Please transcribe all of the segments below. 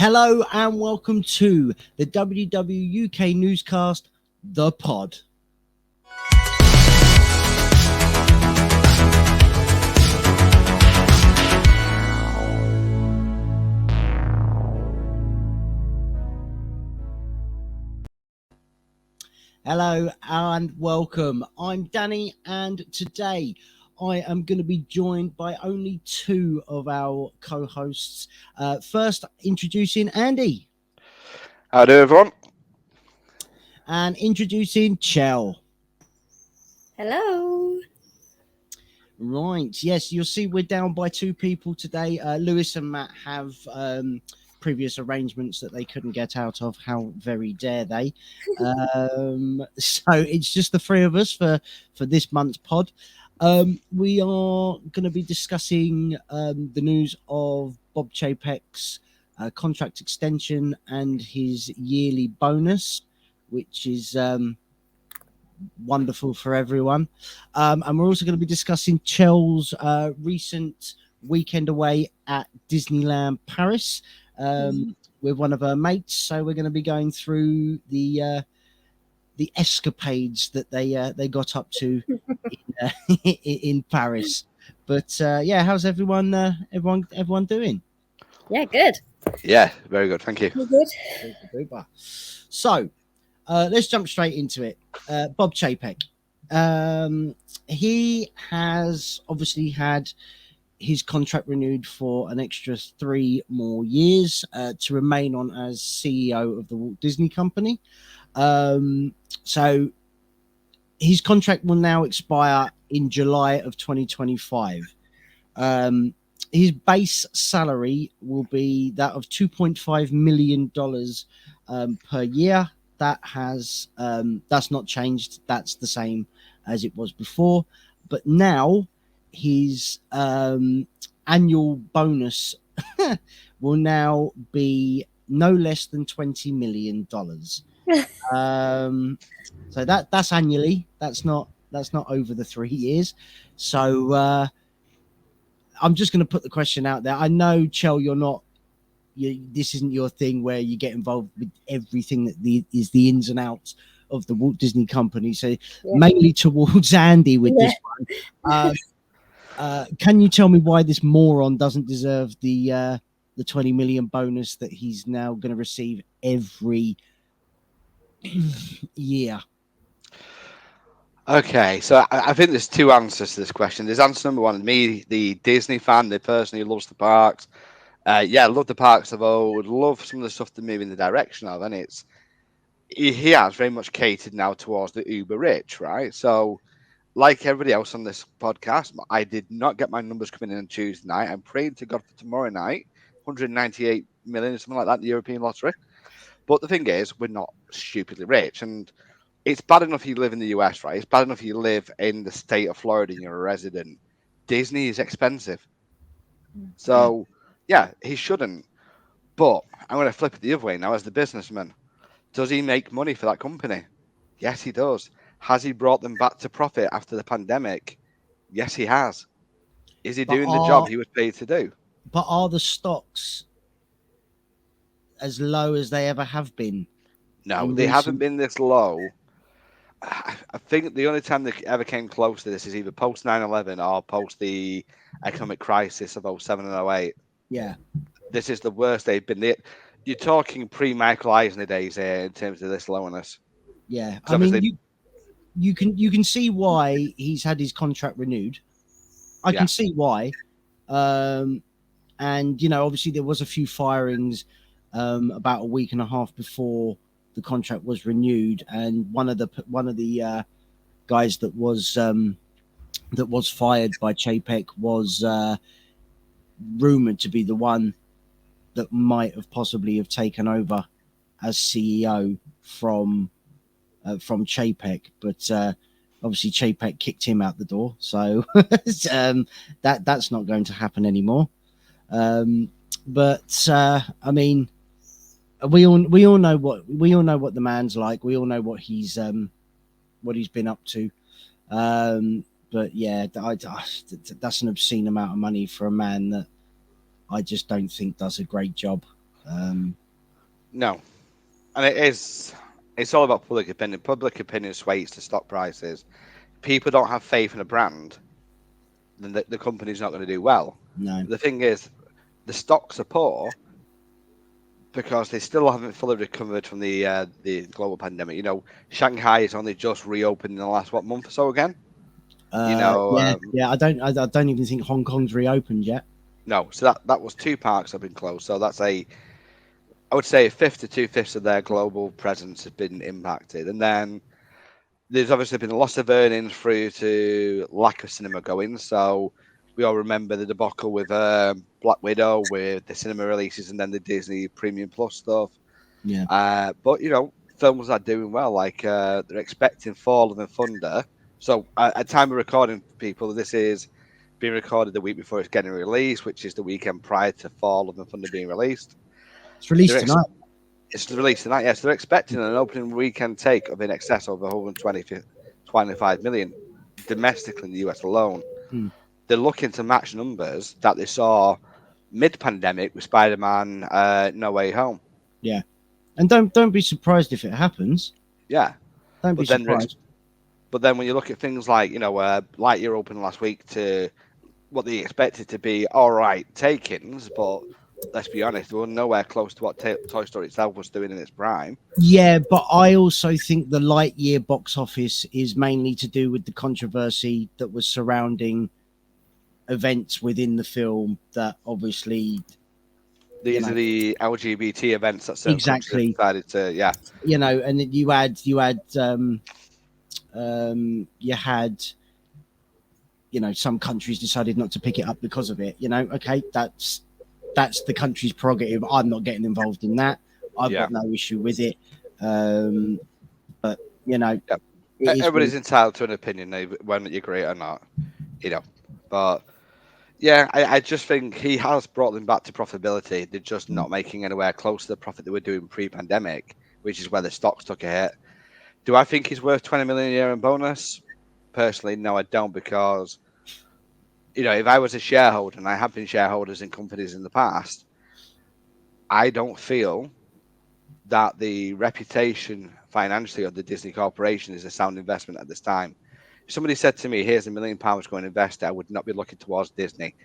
Hello and welcome to the WDW UK Newscast, The Pod. Hello and welcome. I'm Danny, and today I am going to be joined by only two of our co-hosts. First, introducing Andy. How do everyone? And introducing Chell. Hello. Right, yes, you'll see we're down by two people today. Lewis and Matt have previous arrangements that they couldn't get out of. How very dare they? So it's just the three of us for this month's pod. We are going to be discussing the news of Bob Chapek's contract extension and his yearly bonus, which is wonderful for everyone. And we're also going to be discussing Chell's recent weekend away at Disneyland Paris with one of her mates. So we're going to be going through the escapades that they got up to in Paris. But yeah, how's everyone doing? Yeah, good. Yeah, very good. Thank you. Good. So let's jump straight into it. Bob Chapek. He has obviously had his contract renewed for an extra 3 more years to remain on as CEO of the Walt Disney Company. So his contract will now expire in July of 2025. His base salary will be that of $2.5 million per year. That's not changed. That's the same as it was before. But now his annual bonus will now be no less than $20 million. So that's annually. That's not over the 3 years. So I'm just going to put the question out there. I know, Chell, this isn't your thing where you get involved with everything that is the ins and outs of the Walt Disney Company. So mainly towards Andy with this one. Can you tell me why this moron doesn't deserve the 20 million bonus that he's now going to receive every year? Okay, so I think there's two answers to this question. There's answer number one, me, the Disney fan, the person who loves the parks. Yeah, I love the parks, although would love some of the stuff to move in the direction of, and he has very much catered now towards the uber rich, right? So, like everybody else on this podcast, I did not get my numbers coming in on Tuesday night. I'm praying to God for tomorrow night, 198 million, something like that, the European lottery. But the thing is, we're not stupidly rich, and it's bad enough you live in the US, right? It's bad enough you live in the state of Florida and you're a resident. Disney is expensive. So, yeah, he shouldn't. But I'm going to flip it the other way now as the businessman. Does he make money for that company? Yes, he does. Has he brought them back to profit after the pandemic? Yes, he has. Is he doing the job he was paid to do? But are the stocks as low as they ever have been? No, they haven't been this low. I think the only time they ever came close to this is either post 9/11 or post the economic crisis of 07 and 08. Yeah. This is the worst they've been. You're talking pre-Michael Eisner days here in terms of this lowness. Yeah, I mean, you can see why he's had his contract renewed. I can see why. And obviously there was a few firings about a week and a half before the contract was renewed, and one of the guys that was fired by Chapek was rumored to be the one that might have possibly have taken over as CEO from Chapek, but obviously Chapek kicked him out the door, so that's not going to happen anymore. But I mean, we all know what the man's like. We all know what he's been up to. But yeah, that's an obscene amount of money for a man that I just don't think does a great job. No, and it's all about public opinion. Public opinion sways to stock prices. People don't have faith in a brand, then the company's not going to do well. No. The thing is, the stocks are poor because they still haven't fully recovered from the global pandemic. You know, Shanghai has only just reopened in the last month or so again. Yeah. I don't even think Hong Kong's reopened yet. No, so that was 2 parks have been closed. So that's I would say a fifth to 2/5 of their global presence has been impacted, and then there's obviously been a loss of earnings through to lack of cinema going. So we all remember the debacle with Black Widow, with the cinema releases, and then the Disney Premium Plus stuff. Yeah. But you know, films are doing well. Like they're expecting Fall of the Thunder. So at time of recording, people, this is being recorded the week before it's getting released, which is the weekend prior to Fall of the Thunder being released. It's released tonight. It's released tonight, yes. They're expecting an opening weekend take of in excess of 125 million domestically in the US alone. They're looking to match numbers that they saw mid-pandemic with Spider-Man No Way Home. Yeah. And don't be surprised if it happens. Yeah. Don't be surprised. But then when you look at things like, you know, Lightyear opened last week to what they expected to be all right takings, but let's be honest, we were nowhere close to what Toy Story itself was doing in its prime. Yeah, but I also think the Lightyear box office is mainly to do with the controversy that was surrounding events within the film that obviously... These are the LGBT events that certain exactly decided to, yeah. You know, and you had, you know, some countries decided not to pick it up because of it. You know, okay, that's the country's prerogative. I'm not getting involved in that. I've got no issue with it. But you know, everybody's entitled to an opinion, whether you agree or not. You know, but yeah, I just think he has brought them back to profitability. They're just not making anywhere close to the profit they were doing pre-pandemic, which is where the stocks took a hit. Do I think he's worth 20 million a year in bonus? Personally, no, I don't, because you know, if I was a shareholder, and I have been shareholders in companies in the past, I don't feel that the reputation financially of the Disney Corporation is a sound investment at this time. If somebody said to me, here's £1 million to go and invest, I would not be looking towards Disney.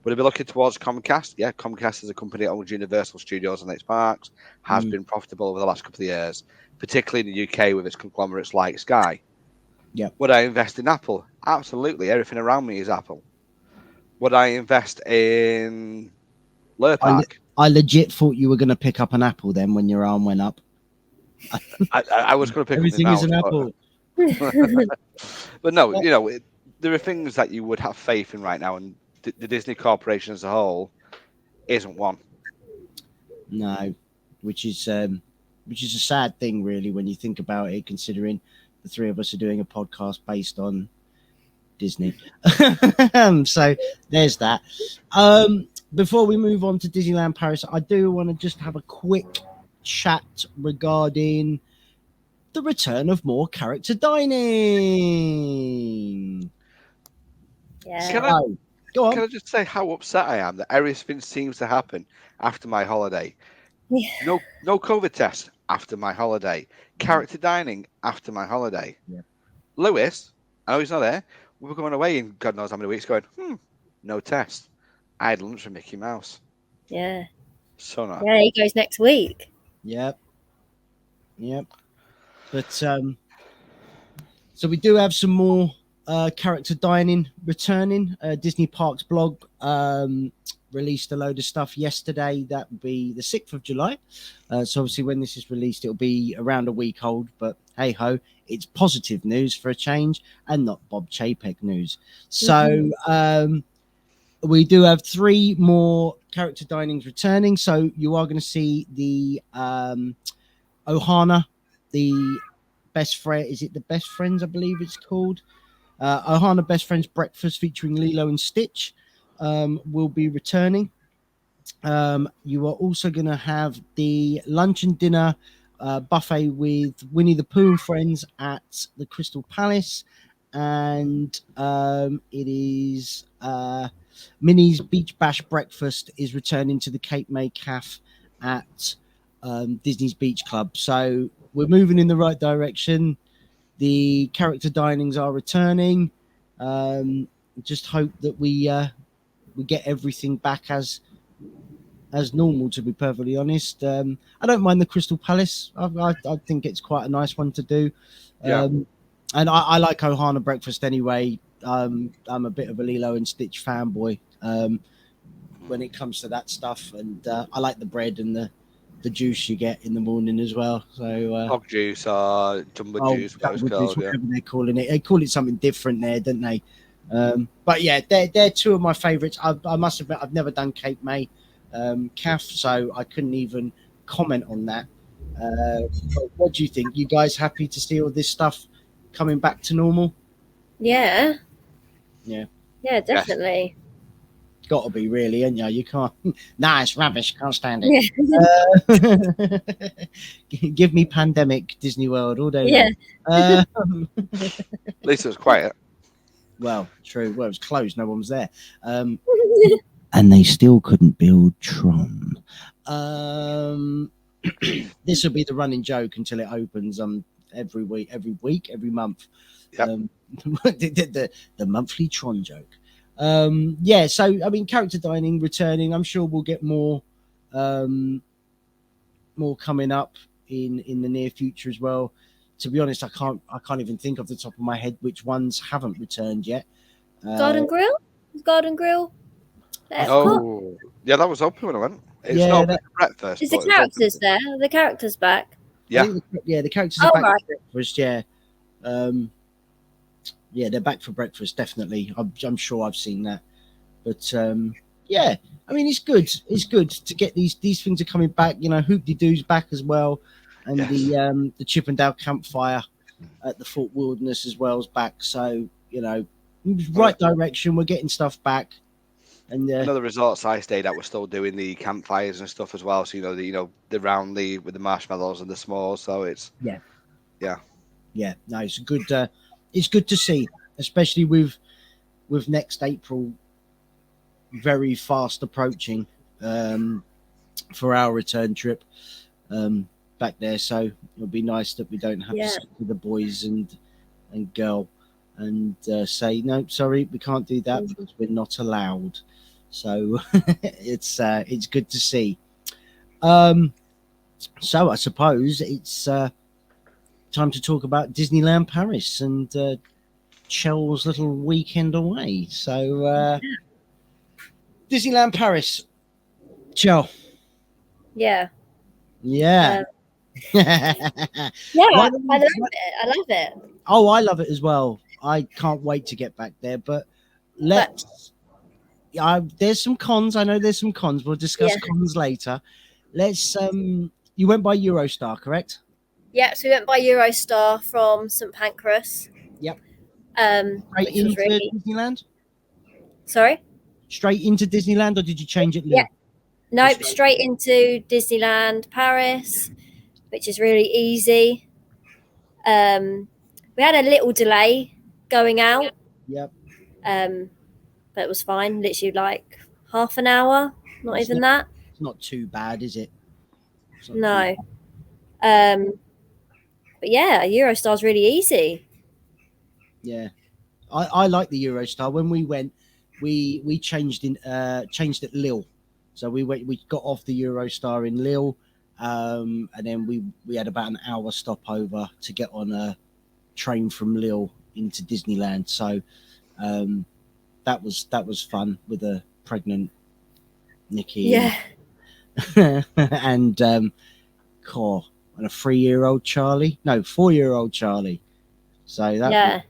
Would I be looking towards Comcast? Yeah, Comcast is a company that owns Universal Studios and its parks, has been profitable over the last couple of years, particularly in the UK with its conglomerates like Sky. Yeah. Would I invest in Apple? Absolutely. Everything around me is Apple. Would I invest in Lure Park? I legit thought you were going to pick up an Apple then when your arm went up. I was going to pick everything up is an Apple. But no, you know, there are things that you would have faith in right now, and the Disney Corporation as a whole isn't one. No, which is a sad thing, really, when you think about it, considering the three of us are doing a podcast based on Disney. So there's that. Before we move on to Disneyland Paris, I do want to just have a quick chat regarding the return of more character dining. Yeah. Go on. Can I just say how upset I am that everything seems to happen after my holiday? Yeah. No COVID test after my holiday. Character dining after my holiday. Yeah. Lewis, I know he's not there. We were going away in God knows how many weeks going, no test. I had lunch with Mickey Mouse. Yeah. So nice. Yeah, he goes next week. Yep. But so we do have some more character dining returning. Disney Parks blog released a load of stuff yesterday. That will be the 6th of July. So obviously when this is released, it'll be around a week old, but hey ho, it's positive news for a change and not Bob Chapek news. So we do have 3 more character dinings returning. So you are going to see the Ohana, the best friend. Is it the Best Friends? I believe it's called. Ohana Best Friends Breakfast featuring Lilo and Stitch will be returning. You are also going to have the lunch and dinner buffet with Winnie the Pooh and friends at the Crystal Palace, and it is Minnie's Beach Bash Breakfast is returning to the Cape May Cafe at Disney's Beach Club. So we're moving in the right direction. The character dinings are returning. Just hope that we get everything back as normal, to be perfectly honest. I don't mind the Crystal Palace. I think it's quite a nice one to do. And I like Ohana breakfast anyway. I'm a bit of a Lilo and Stitch fanboy when it comes to that stuff, and I like the bread and the juice you get in the morning as well. So dog juice or jumbo juice, whatever they're calling it. They call it something different there, don't they? But yeah, they're two of my favourites. I must admit, I've never done Cape May calf, so I couldn't even comment on that. But what do you think? You guys happy to see all this stuff coming back to normal? Yeah, Yes. definitely. Got to be, really, ain't you? You can't. Nah, it's rubbish. Can't stand it. Give me Pandemic Disney World all day long. Yeah. At least it was quiet. Well, true. Well, it was closed. No one was there. And they still couldn't build Tron. This will be the running joke until it opens every month. Yep. The monthly Tron joke. So I mean, character dining returning. I'm sure we'll get more coming up in the near future as well. To be honest, I can't even think off the top of my head which ones haven't returned yet. Garden Grill? Garden Grill? Yeah, that was open when I went. It's not open for breakfast. Is the characters there? Are the characters back? Yeah. The characters are back for breakfast, yeah. They're back for breakfast, definitely. I'm sure I've seen that. But I mean, it's good. It's good to get these things are coming back. You know, Hoop-de-Doo's back as well. And the Chippendale campfire at the Fort Wilderness as well is back. So, you know, right direction. We're getting stuff back. And another resorts I stayed at, we're still doing the campfires and stuff as well. So the roundly with the marshmallows and the s'mores. So it's yeah. No, it's good. It's good to see, especially with next April very fast approaching for our return trip back there. So it'll be nice that we don't have to sit with the boys and girl and say no, sorry, we can't do that because we're not allowed. So it's good to see. So I suppose it's time to talk about Disneyland Paris and Chel's little weekend away. So Disneyland Paris, Chel. Yeah. I love it. Oh, I love it as well. I can't wait to get back there. But there's some cons. I know there's some cons. We'll discuss cons later. Let's. You went by Eurostar, correct? Yeah, so we went by Eurostar from St Pancras. Yep. Straight into Disneyland? Sorry? Straight into Disneyland, or did you change it? Yeah. Nope, straight into Disneyland Paris, which is really easy. We had a little delay going out. Yep. But it was fine. Literally like half an hour. Not even that. It's not too bad, is it? No. But yeah, Eurostar's really easy. Yeah, I like the Eurostar. When we went, we changed at Lille, so we got off the Eurostar in Lille, and then we had about an hour stopover to get on a train from Lille into Disneyland. So that was fun with a pregnant Nikki. Yeah. And and a 3-year-old Charlie. No, 4-year-old Charlie. So that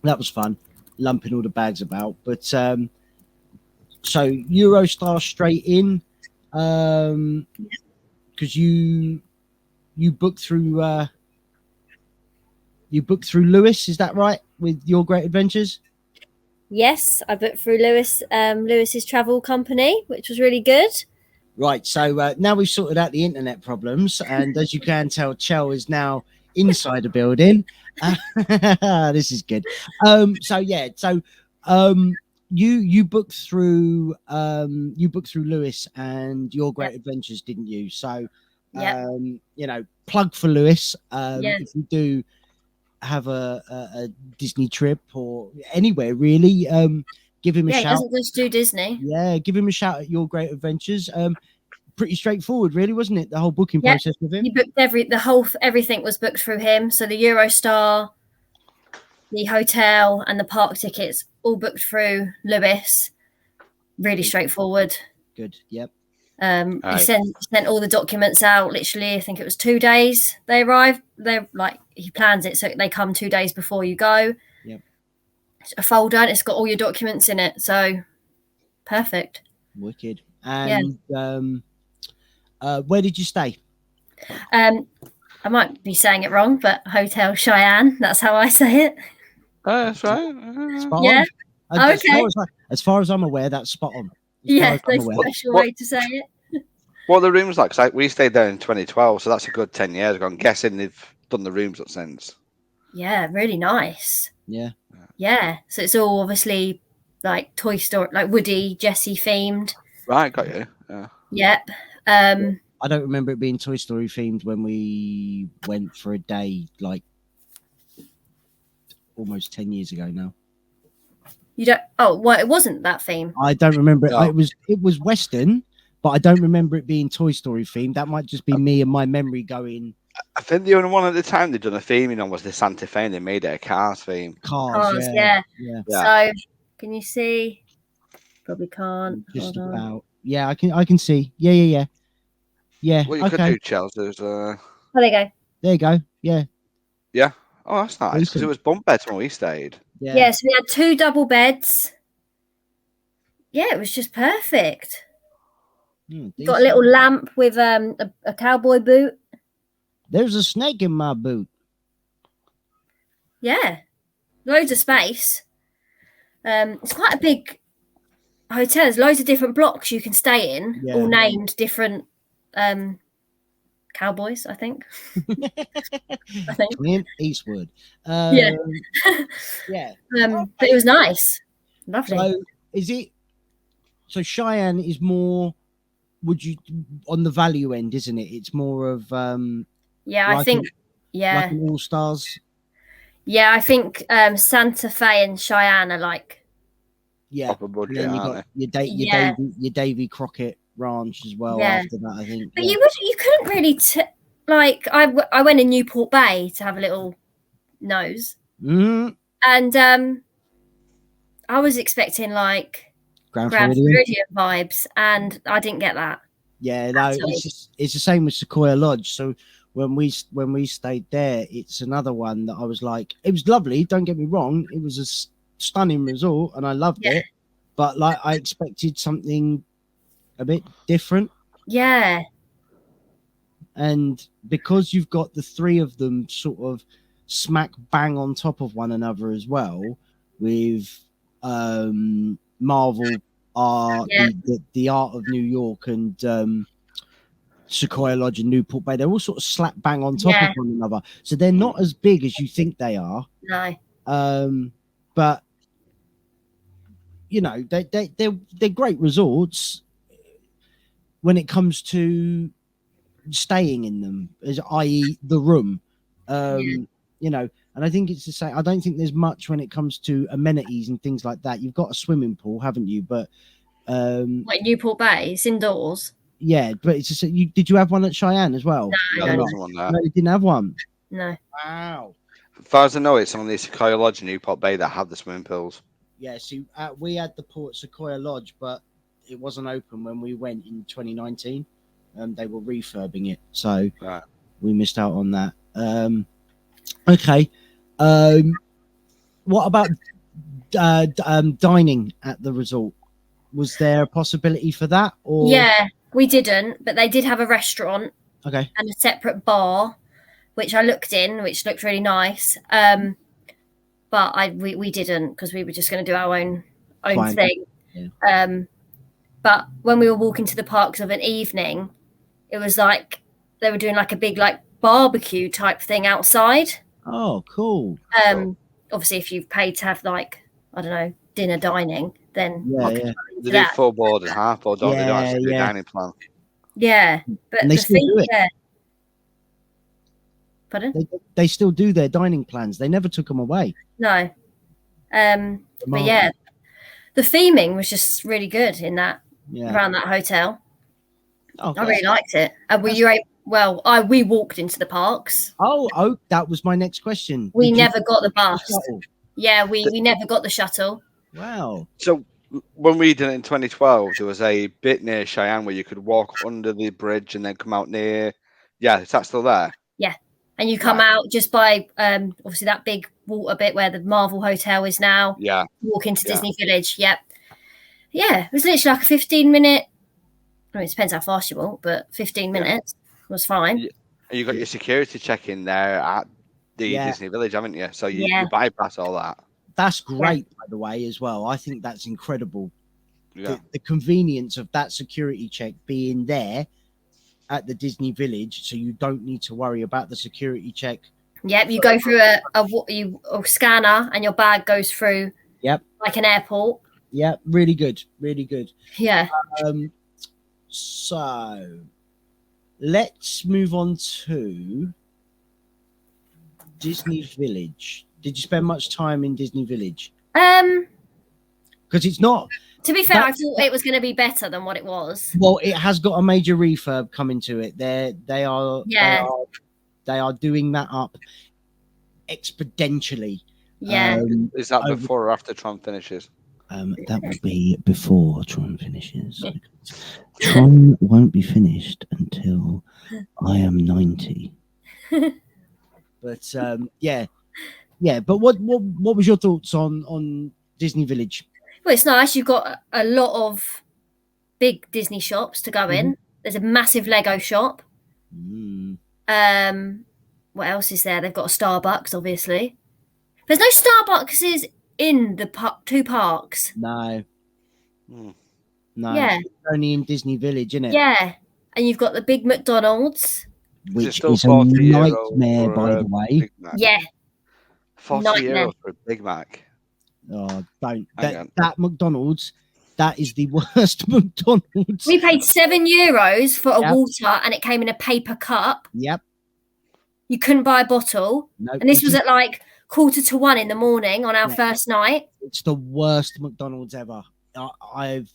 was fun, lumping all the bags about. But so Eurostar straight in, because you booked through Lewis, is that right? With Your Great Adventures? Yes, I booked through Lewis's travel company, which was really good. Right, so now we've sorted out the internet problems, and as you can tell, Chel is now inside the building. This is good. you booked through Lewis and Your Great Adventures, didn't you? So plug for Lewis. If you do have a Disney trip or anywhere really, give him a shout. He doesn't just do Disney. Yeah, give him a shout at Your Great Adventures. Pretty straightforward, really, wasn't it? The whole booking process with him. He booked everything was booked through him. So the Eurostar, the hotel, and the park tickets all booked through Lewis. Really straightforward. Good. Yep. He sent all the documents out. Literally, I think it was 2 days. They arrived. They're like, he plans it so they come 2 days before you go. Yep. It's a folder. And it's got all your documents in it. So perfect. Wicked. And where did you stay? I might be saying it wrong, but Hotel Cheyenne. That's how I say it. Oh, that's right. Spot yeah. on. Okay. As far as I'm aware, that's spot on. Yeah, there's a special way to say it. What are the rooms like? Cause we stayed there in 2012, so that's a good 10 years ago. I'm guessing they've done the rooms up since. Yeah, really nice. Yeah. Yeah. So it's all obviously like Toy Story, like Woody, Jessie themed. Right, got you. Yeah. Yep. I don't remember it being Toy Story themed when we went for a day, like almost 10 years ago now. You don't? Oh, well, it wasn't that theme. I don't remember it. No. It was Western, but I don't remember it being Toy Story themed. That might just be me and my memory going. I think the only one at the time they'd done a theming on was the Santa Fe, and they made it a Cars theme. Cars, yeah. Yeah. So, can you see? Probably can't. Just Hold on. about. Yeah, I can see. Yeah. What you could do, Chelsea, is Oh, there you go. There you go. Yeah. oh, that's nice because it was bunk beds when we stayed. Yeah. So we had 2 double beds. Yeah, it was just perfect. Got a little lamp with a cowboy boot. There's a snake in my boot. Yeah, loads of space. It's quite a big hotel. There's loads of different blocks you can stay in, all named different cowboys, I think. Clint Eastwood. Yeah. But it was nice. Lovely. So is it? So Cheyenne is more. Would you on the value end, isn't it? It's more of I think like an All Stars. Yeah, I think Santa Fe and Cheyenne are like Proper budget, and then you aren't got your Davy Crockett Ranch as well. After that, I think. But you couldn't really I went in Newport Bay to have a little nose, and I was expecting like Grand Floridian vibes, and I didn't get that. Yeah, no, it's the same with Sequoia Lodge. So when we stayed there, it's another one that I was like, it was lovely. Don't get me wrong, it was a stunning resort, and I loved it. But like, I expected something a bit different. Yeah. And because you've got the 3 of them sort of smack bang on top of one another as well, with Marvel Art, the Art of New York, and Sequoia Lodge and Newport Bay, they're all sort of slap bang on top of one another. So they're not as big as you think they are. No. But you know, they're great resorts when it comes to staying in them, i.e. the room. You know, and I think it's the same. I don't think there's much when it comes to amenities and things like that. You've got a swimming pool, haven't you? But Newport Bay, it's indoors. Yeah, but it's just did you have one at Cheyenne as well? No, there wasn't one there. No, you didn't have one. No. Wow. As far as I know, it's only Sequoia Lodge and Newport Bay that have the swimming pools. Yeah, see, we had the pool at Sequoia Lodge, but it wasn't open when we went in 2019. They were refurbing it, so we missed out on that. Okay. What about dining at the resort? Was there a possibility for that? Or yeah, we didn't, but they did have a restaurant. Okay. And a separate bar, which I looked in, which looked really nice. But we didn't, because we were just going to do our own thing. Yeah. But when we were walking to the parks of an evening, it was like they were doing like a big like barbecue type thing outside. Oh, cool. Obviously, if you've paid to have like, I don't know, dinner dining, then They do full board and half board, don't they? They don't actually do a dining plan. Yeah, but and they still do it. Yeah. Pardon? They still do their dining plans. They never took them away. No. But yeah, the theming was just really good in that around that hotel. Oh, I really liked it. And we walked into the parks. Oh, that was my next question. We never got the bus. Yeah, we never got the shuttle. Wow. So when we did it in 2012, there was a bit near Cheyenne where you could walk under the bridge and then come out near. Yeah, is that still there? Yeah. And you come out just by obviously that big water bit where the Marvel Hotel is now. Yeah. Walk into Disney Village. Yep. Yeah. It was literally like a 15-minute. I mean, it depends how fast you walk, but 15 minutes was fine. You got your security check in there at the Disney Village, haven't you? So you bypass all that. That's great, by the way, as well. I think that's incredible. Yeah. The convenience of that security check being there at the Disney Village, so you don't need to worry about the security check. Yep, you go through a scanner, and your bag goes through. Yep, like an airport. Yep, really good, really good. Yeah. So let's move on to Disney Village. Did you spend much time in Disney Village? Because it's not. To be fair, I thought it was going to be better than what it was. Well, it has got a major refurb coming to it. They are doing that up exponentially. Yeah. Is that before or after Tron finishes? That will be before Tron finishes. Tron won't be finished until I am 90. But yeah. But what was your thoughts on Disney Village? Well, it's nice. You've got a lot of big Disney shops to go in. There's a massive Lego shop. What else is there? They've got a Starbucks, obviously. There's no Starbucks in the two parks. No. Yeah. It's only in Disney Village, isn't it? Yeah. And you've got the big McDonald's. Which is a nightmare, by the way. Yeah. 40 euros for a Big Mac. Oh, don't. That McDonald's, that is the worst McDonald's. We paid €7 for a water, and it came in a paper cup. Yep. You couldn't buy a bottle. Nope. And this was at like 1:45 in the morning on our first night. It's the worst McDonald's ever. And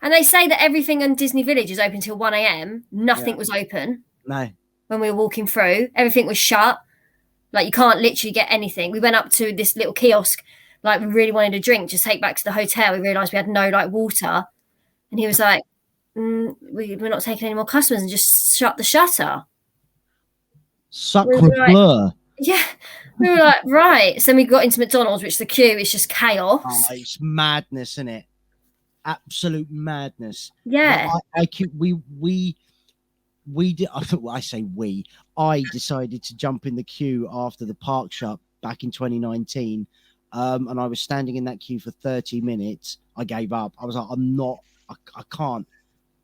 they say that everything in Disney Village is open till 1 a.m. Nothing was open. No. When we were walking through, everything was shut. Like, you can't literally get anything. We went up to this little kiosk. Like, we really wanted a drink, just take back to the hotel. We realised we had no, water. And he was like, we're not taking any more customers, and just shut the shutter. Sacre bleu. Yeah. We were like, right. So then we got into McDonald's, which the queue is just chaos. Oh, it's madness, isn't it? Absolute madness. Yeah. We did. I say we. I decided to jump in the queue after the park shut back in 2019. And I was standing in that queue for 30 minutes. I gave up. I was like, I can't.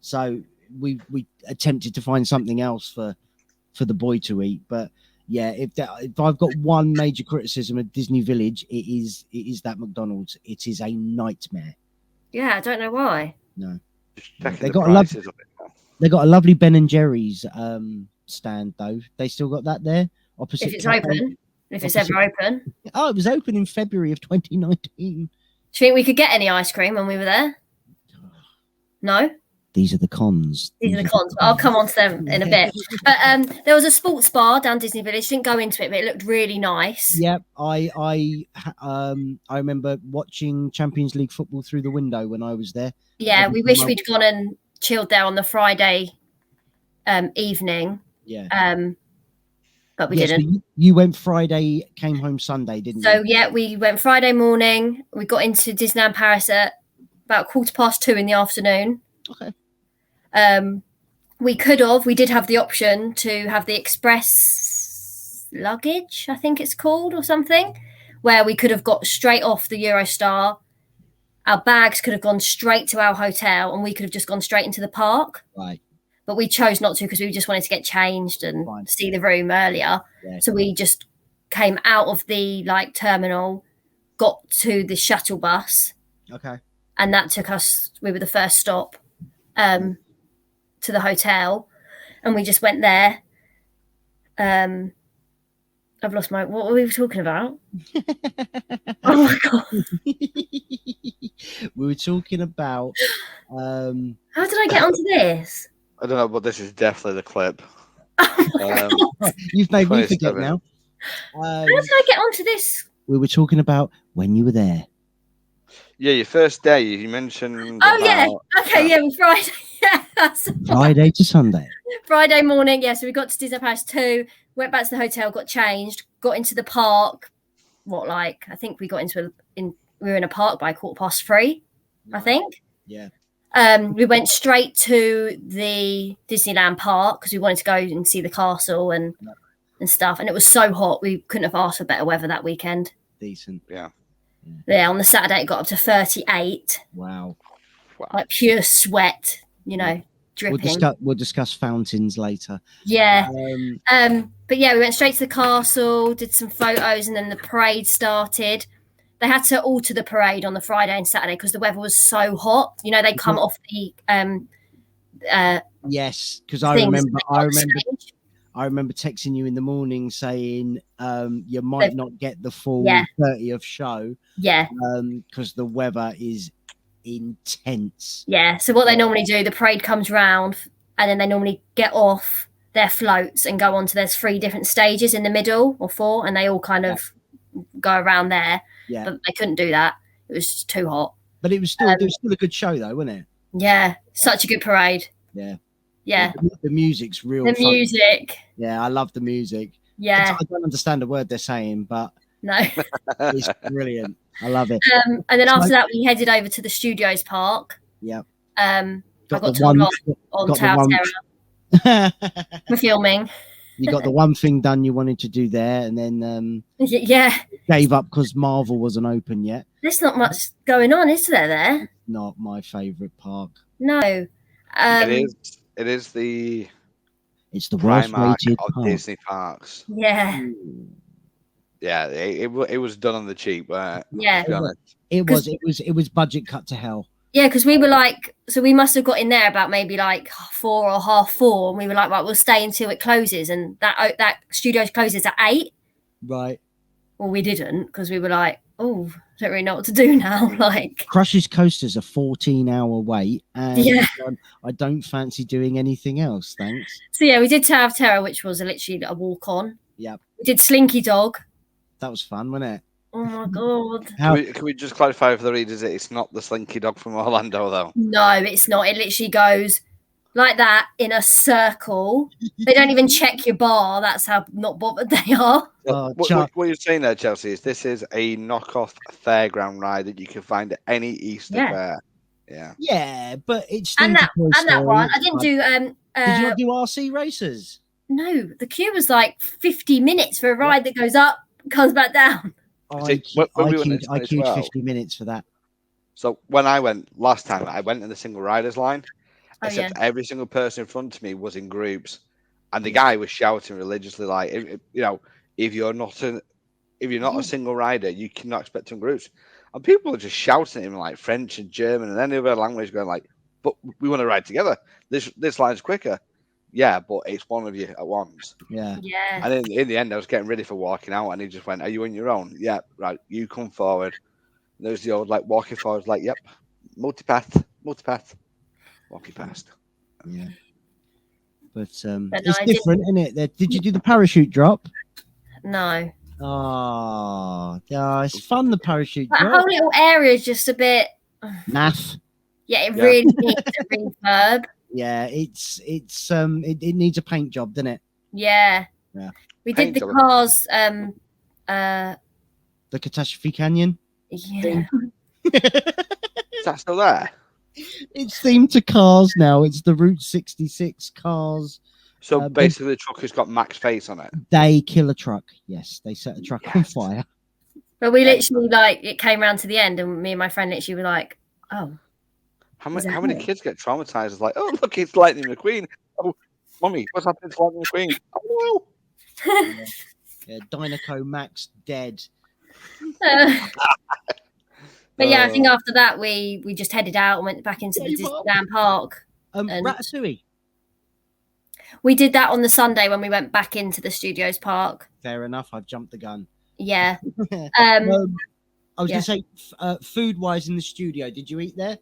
So we attempted to find something else for the boy to eat. But yeah, if I've got one major criticism of Disney Village, it is that McDonald's. It is a nightmare. Yeah, I don't know why. No. They got a lovely Ben and Jerry's stand though. They still got that there opposite. If it's open. If it's ever open. Oh, it was open in February of 2019. Do you think we could get any ice cream when we were there? No? These are the cons. These are the cons. I'll come on to them in a bit. But there was a sports bar down Disney Village. Didn't go into it, but it looked really nice. Yep. I remember watching Champions League football through the window when I was there. Yeah, we wish we'd gone and chilled there on the Friday evening. Yeah. But we didn't. So you went Friday, came home Sunday, didn't you? So yeah, we went Friday morning. We got into Disneyland Paris at about 2:15 in the afternoon. Okay. We did have the option to have the express luggage, I think it's called, or something, where we could have got straight off the Eurostar. Our bags could have gone straight to our hotel, and we could have just gone straight into the park. Right. But we chose not to because we just wanted to get changed and see the room earlier. Yeah. So we just came out of the terminal, got to the shuttle bus. Okay. and that took us. We were the first stop to the hotel, and we just went there. I've lost my. What were we talking about? Oh my god! We were talking about. How did I get onto this? I don't know, but this is definitely the clip. You've made me forget now. How did I get onto this? We were talking about when you were there. Yeah, your first day. You mentioned. Oh yeah. Okay. Yeah, Friday. Yeah, that's Friday to Sunday. Friday morning. Yeah, so we got to Disneyland Paris 2. Went back to the hotel, got changed, got into the park. I think we got we were in a park by 3:15, I think. Yeah. We went straight to the Disneyland park because we wanted to go and see the castle and stuff. And it was so hot, we couldn't have asked for better weather that weekend. Decent. Yeah. Yeah, on the Saturday it got up to 38. Wow. Like pure sweat, dripping. We'll discuss fountains later. Yeah. But yeah, we went straight to the castle, did some photos, and then the parade started. They had to alter the parade on the Friday and Saturday because the weather was so hot. They come off the yes, because I remember texting you in the morning saying you might not get the full 30th show. Yeah. Because the weather is intense. Yeah. So what they normally do, the parade comes round and then they normally get off their floats and go on to, there's 3 different stages in the middle, or 4, and they all kind of go around there. Yeah. But they couldn't do that. It was just too hot. But it was still a good show though, wasn't it? Yeah. Such a good parade. Yeah. Yeah. The music's real. The fun. Music. Yeah, I love the music. Yeah. I don't understand a word they're saying, but no. It's brilliant. I love it. And then after that, we headed over to the Studios Park. Yeah. I got told off on Tower Terror for filming. You got the one thing done you wanted to do there, and then gave up because Marvel wasn't open yet. There's not much going on, is there? Not my favourite park. No. It's the worst rated of park. Disney parks. Yeah. Yeah, it was done on the cheap. Yeah. It was budget cut to hell. Yeah, because we were so we must have got in there about maybe 4 or 4:30, and we were like, right, we'll stay until it closes, and that Studios closes at 8. Right. Well, we didn't because we were like, oh, don't really know what to do now. Crush's Coaster's a 14-hour wait, and I don't fancy doing anything else. Thanks. So yeah, we did Tower of Terror, which was literally a walk on. Yeah. We did Slinky Dog. That was fun, wasn't it? Oh my god! Can we just clarify for the readers that it's not the Slinky Dog from Orlando, though? No, it's not. It literally goes like that in a circle. They don't even check your bar. That's how not bothered they are. What you're saying there, Chelsea, is this is a knockoff fairground ride that you can find at any Easter fair. Yeah. Yeah, but it's and that one. I didn't do. Did you not do RC races? No, the queue was 50 minutes for a ride that goes up, comes back down. I queued 50 minutes for that. So when I went last time, I went in the single riders line, except every single person in front of me was in groups, and the guy was shouting religiously, if you're not a single rider, you cannot expect to in groups. And people were just shouting at him French and German and any other language, going but we want to ride together. This line's quicker. Yeah, but it's one of you at once. Yeah. Yeah. And in the end, I was getting ready for walking out, and he just went, "Are you on your own?" Yeah, right. You come forward. And there's the old walking forward, yep, multipath, walking past. Yeah. But it's different, isn't it? Did you do the parachute drop? No. Oh, it's fun. The parachute drop. That whole little area is just a bit naff. Yeah, it really needs a refurb. Yeah, it needs a paint job, doesn't it? Yeah. Yeah. We did the cars. The Catastrophe Canyon. Yeah. Is that still there? It's themed to cars now. It's the Route 66 cars. So basically, the truck has got Mac's face on it. They kill a truck. Yes, they set a truck on fire. But we literally it came round to the end, and me and my friend literally were like, "Oh." How many kids get traumatized? It's oh, look, it's Lightning McQueen. Oh, Mummy, what's happening to Lightning McQueen? Oh, no. Dynaco Max dead. But yeah, I think after that we just headed out and went back into the Disneyland Park. And Ratatouille. We did that on the Sunday when we went back into the Studios Park. Fair enough. I jumped the gun. Yeah. I was going to say, food-wise in the studio, did you eat there?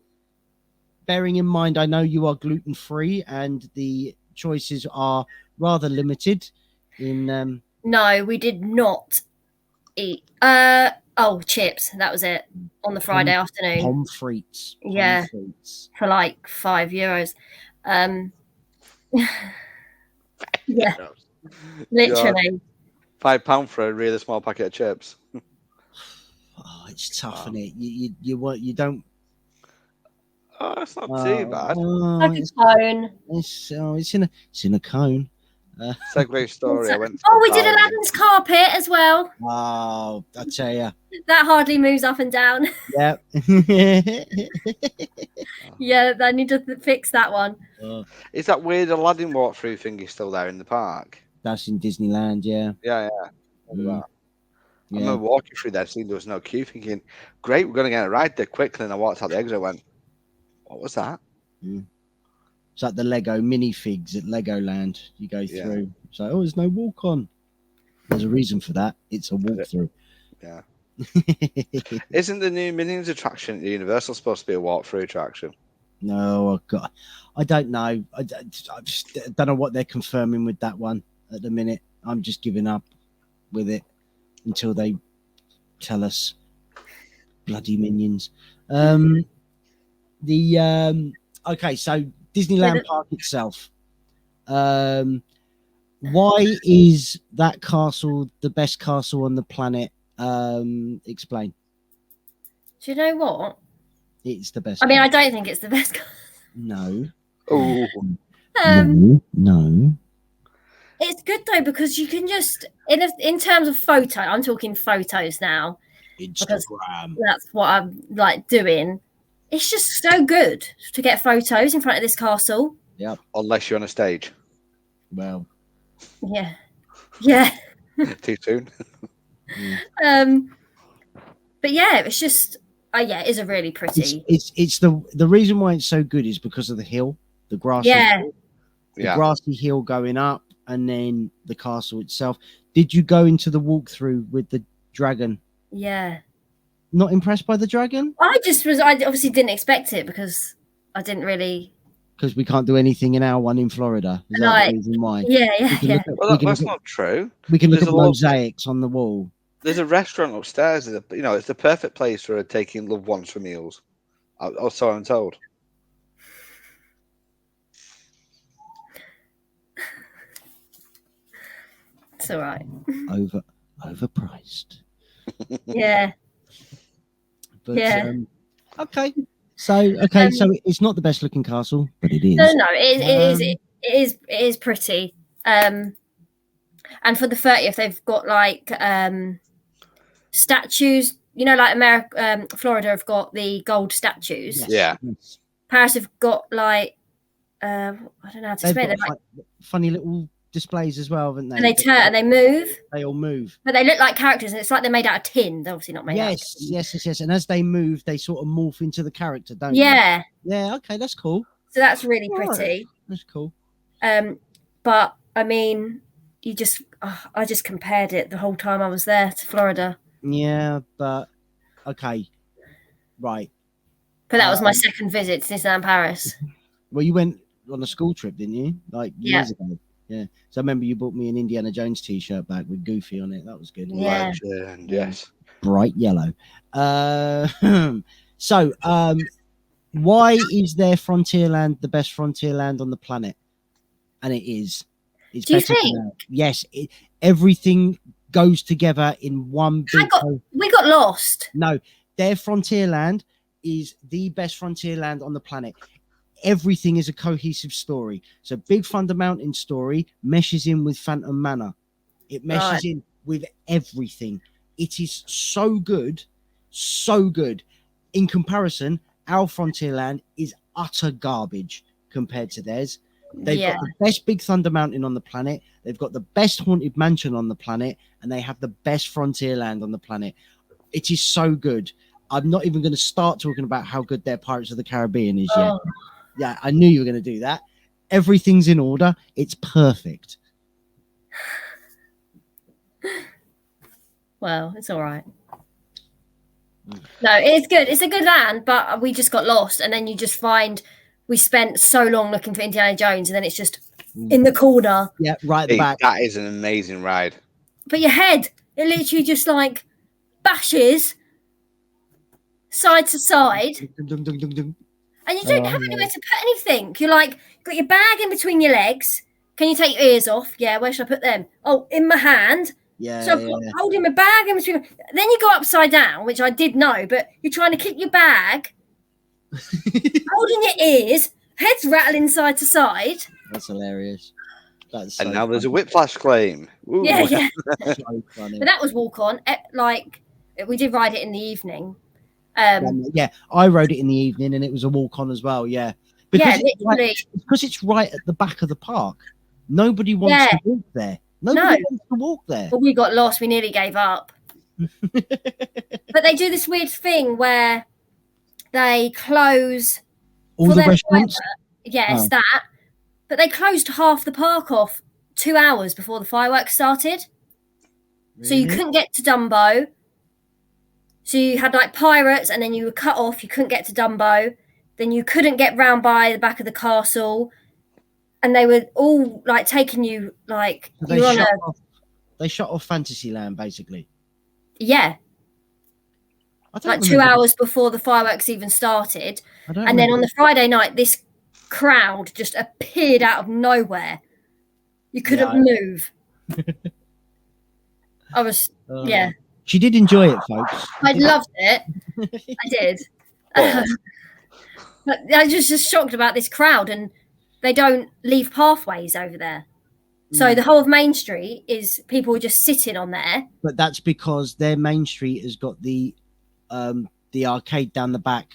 Bearing in mind, I know you are gluten-free and the choices are rather limited. No, we did not eat. Chips. That was it on the Friday afternoon. Pommes frites. Yeah, for like €5. Yeah, literally. £5 for a really small packet of chips. Oh, it's tough, isn't it? You don't. Oh, it's not too bad. Like a cone. It's in a cone. Segway story. We did Aladdin's carpet as well. Wow, I tell you, that hardly moves up and down. Yeah. Yeah, I need to fix that one. Is that weird Aladdin walkthrough thingy still there in the park? That's in Disneyland, yeah. Yeah. I remember walking through there, seeing there was no queue, thinking, great, we're going to get it right there quickly. And I walked out the exit and went, what was that? It's like the Lego minifigs at Legoland. You go through. It's like, there's no walk on. There's a reason for that. It's a walkthrough. Yeah. Isn't the new Minions attraction at Universal supposed to be a walkthrough attraction? No, I don't know. I don't know what they're confirming with that one at the minute. I'm just giving up with it until they tell us. Bloody Minions. Okay, so Disneyland Park itself. Why is that castle the best castle on the planet? Explain. Do you know what? It's the best. I mean, I don't think it's the best. No. Oh. No. It's good though because you can just in terms of photo. I'm talking photos now. Instagram. That's what I'm like doing. It's just so good to get photos in front of this castle. Yep. Unless you're on a stage. Well. Yeah. Too soon. But yeah, it's just it is a really pretty. It's the reason why it's so good is because of the hill, the grassy hill, grassy hill going up, and then the castle itself. Did you go into the walkthrough with the dragon? Yeah. Not impressed by the dragon? I obviously didn't expect it because I didn't really. Because we can't do anything in our one in Florida. Is that the reason why? Yeah. Well, that's not true. We can look at mosaics on the wall. There's a restaurant upstairs. It's the perfect place for taking loved ones for meals. So I'm told. It's all right. Overpriced. Yeah. But, okay. So it's not the best looking castle, but it is. No, it is pretty. And for the 30th, they've got like statues. You know, like Florida have got the gold statues. Yes. Yeah. Paris have got like I don't know how to explain it. Like funny little displays as well, haven't they? And they turn and they move. They all move. But they look like characters, and it's like they're made out of tin. They're obviously not made out of tin. Yes. And as they move, they sort of morph into the character, don't they? Yeah, okay, that's cool. So that's really pretty. That's cool. But I mean, I just compared it the whole time I was there to Florida. Yeah, but okay. Right. But that was my second visit to Disneyland Paris. Well, you went on a school trip, didn't you? Like years ago. Yeah. So I remember you bought me an Indiana Jones t-shirt back with Goofy on it. That was good. Yeah. Legend, yes. Bright yellow. So why is their Frontierland the best Frontierland on the planet? And it is. It's Do you think? Yes. Everything goes together in one big... We got lost. No. Their Frontierland is the best Frontierland on the planet. Everything is a cohesive story. So Big Thunder Mountain story meshes in with Phantom Manor. It meshes in with everything. It is so good. So good. In comparison, our Frontierland is utter garbage compared to theirs. They've got the best Big Thunder Mountain on the planet. They've got the best Haunted Mansion on the planet. And they have the best Frontierland on the planet. It is so good. I'm not even going to start talking about how good their Pirates of the Caribbean is yet. Yeah, I knew you were going to do that. Everything's in order. It's perfect. Well, it's all right. No, it's good. It's a good land, but we just got lost. And then you just find we spent so long looking for Indiana Jones, and then it's just in the corner. Yeah, right at the back. That is an amazing ride. But your head, it literally just like bashes side to side. Dun, dun, dun, dun. And you don't have anywhere to put anything. You're like, got your bag in between your legs. Can you take your ears off? Yeah, where should I put them? Oh, in my hand. Yeah. So I'm holding my bag in between. Then you go upside down, which I did know, but you're trying to keep your bag, holding your ears, head's rattling side to side. That's hilarious. That's so and now funny. there's a whiplash claim. Ooh. Yeah. So funny. But that was walk on. Like, we did ride it in the evening. Yeah, I rode it in the evening, and it was a walk on as well. Yeah, because it's right at the back of the park. Nobody wants to walk there. Nobody wants to walk there. Well, we got lost. We nearly gave up. But they do this weird thing where they close all the restaurants. Yes, that. But they closed half the park off 2 hours before the fireworks started. Really? So you couldn't get to Dumbo. So you had like Pirates, and then you were cut off. You couldn't get to Dumbo. Then you couldn't get round by the back of the castle. And they were all like taking you like they shut off Fantasyland basically. Yeah. Like 2 hours before the fireworks even started. And then on the Friday night, this crowd just appeared out of nowhere. You couldn't move. I was She did enjoy it, folks. I loved it. I did. But I was just shocked about this crowd, and they don't leave pathways over there. So the whole of Main Street is people just sitting on there. But that's because their Main Street has got the arcade down the back.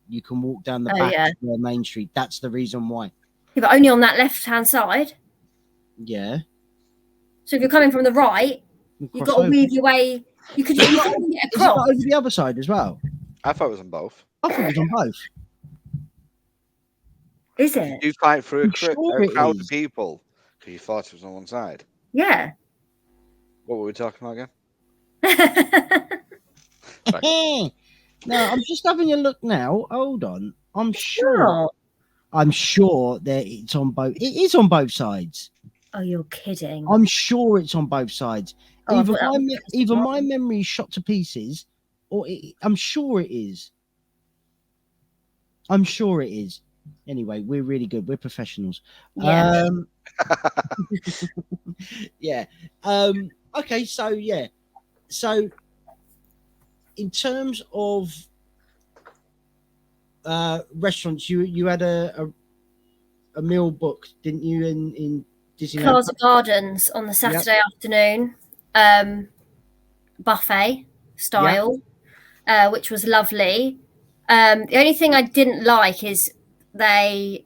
You can walk down the back of their Main Street. That's the reason why. Yeah, but only on that left-hand side. Yeah. So if you're coming from the right, you've got to weave your way. You could just get across. Is it over the other side as well? I thought it was on both. I thought it was on both. Is it? You fight through a crowd of people because you thought it was on one side. Yeah. What were we talking about again? Right. No, I'm just having a look now. Hold on. I'm sure that it's on both. It is on both sides. Oh, you're kidding. I'm sure it's on both sides. Either my memory is shot to pieces, or I'm sure it is. I'm sure it is. Anyway, we're really good. We're professionals. Yeah. Yeah. Okay. So in terms of restaurants, you had a meal booked, didn't you? In Disneyland Plaza Gardens on the Saturday afternoon, buffet style, which was lovely. The only thing I didn't like is they,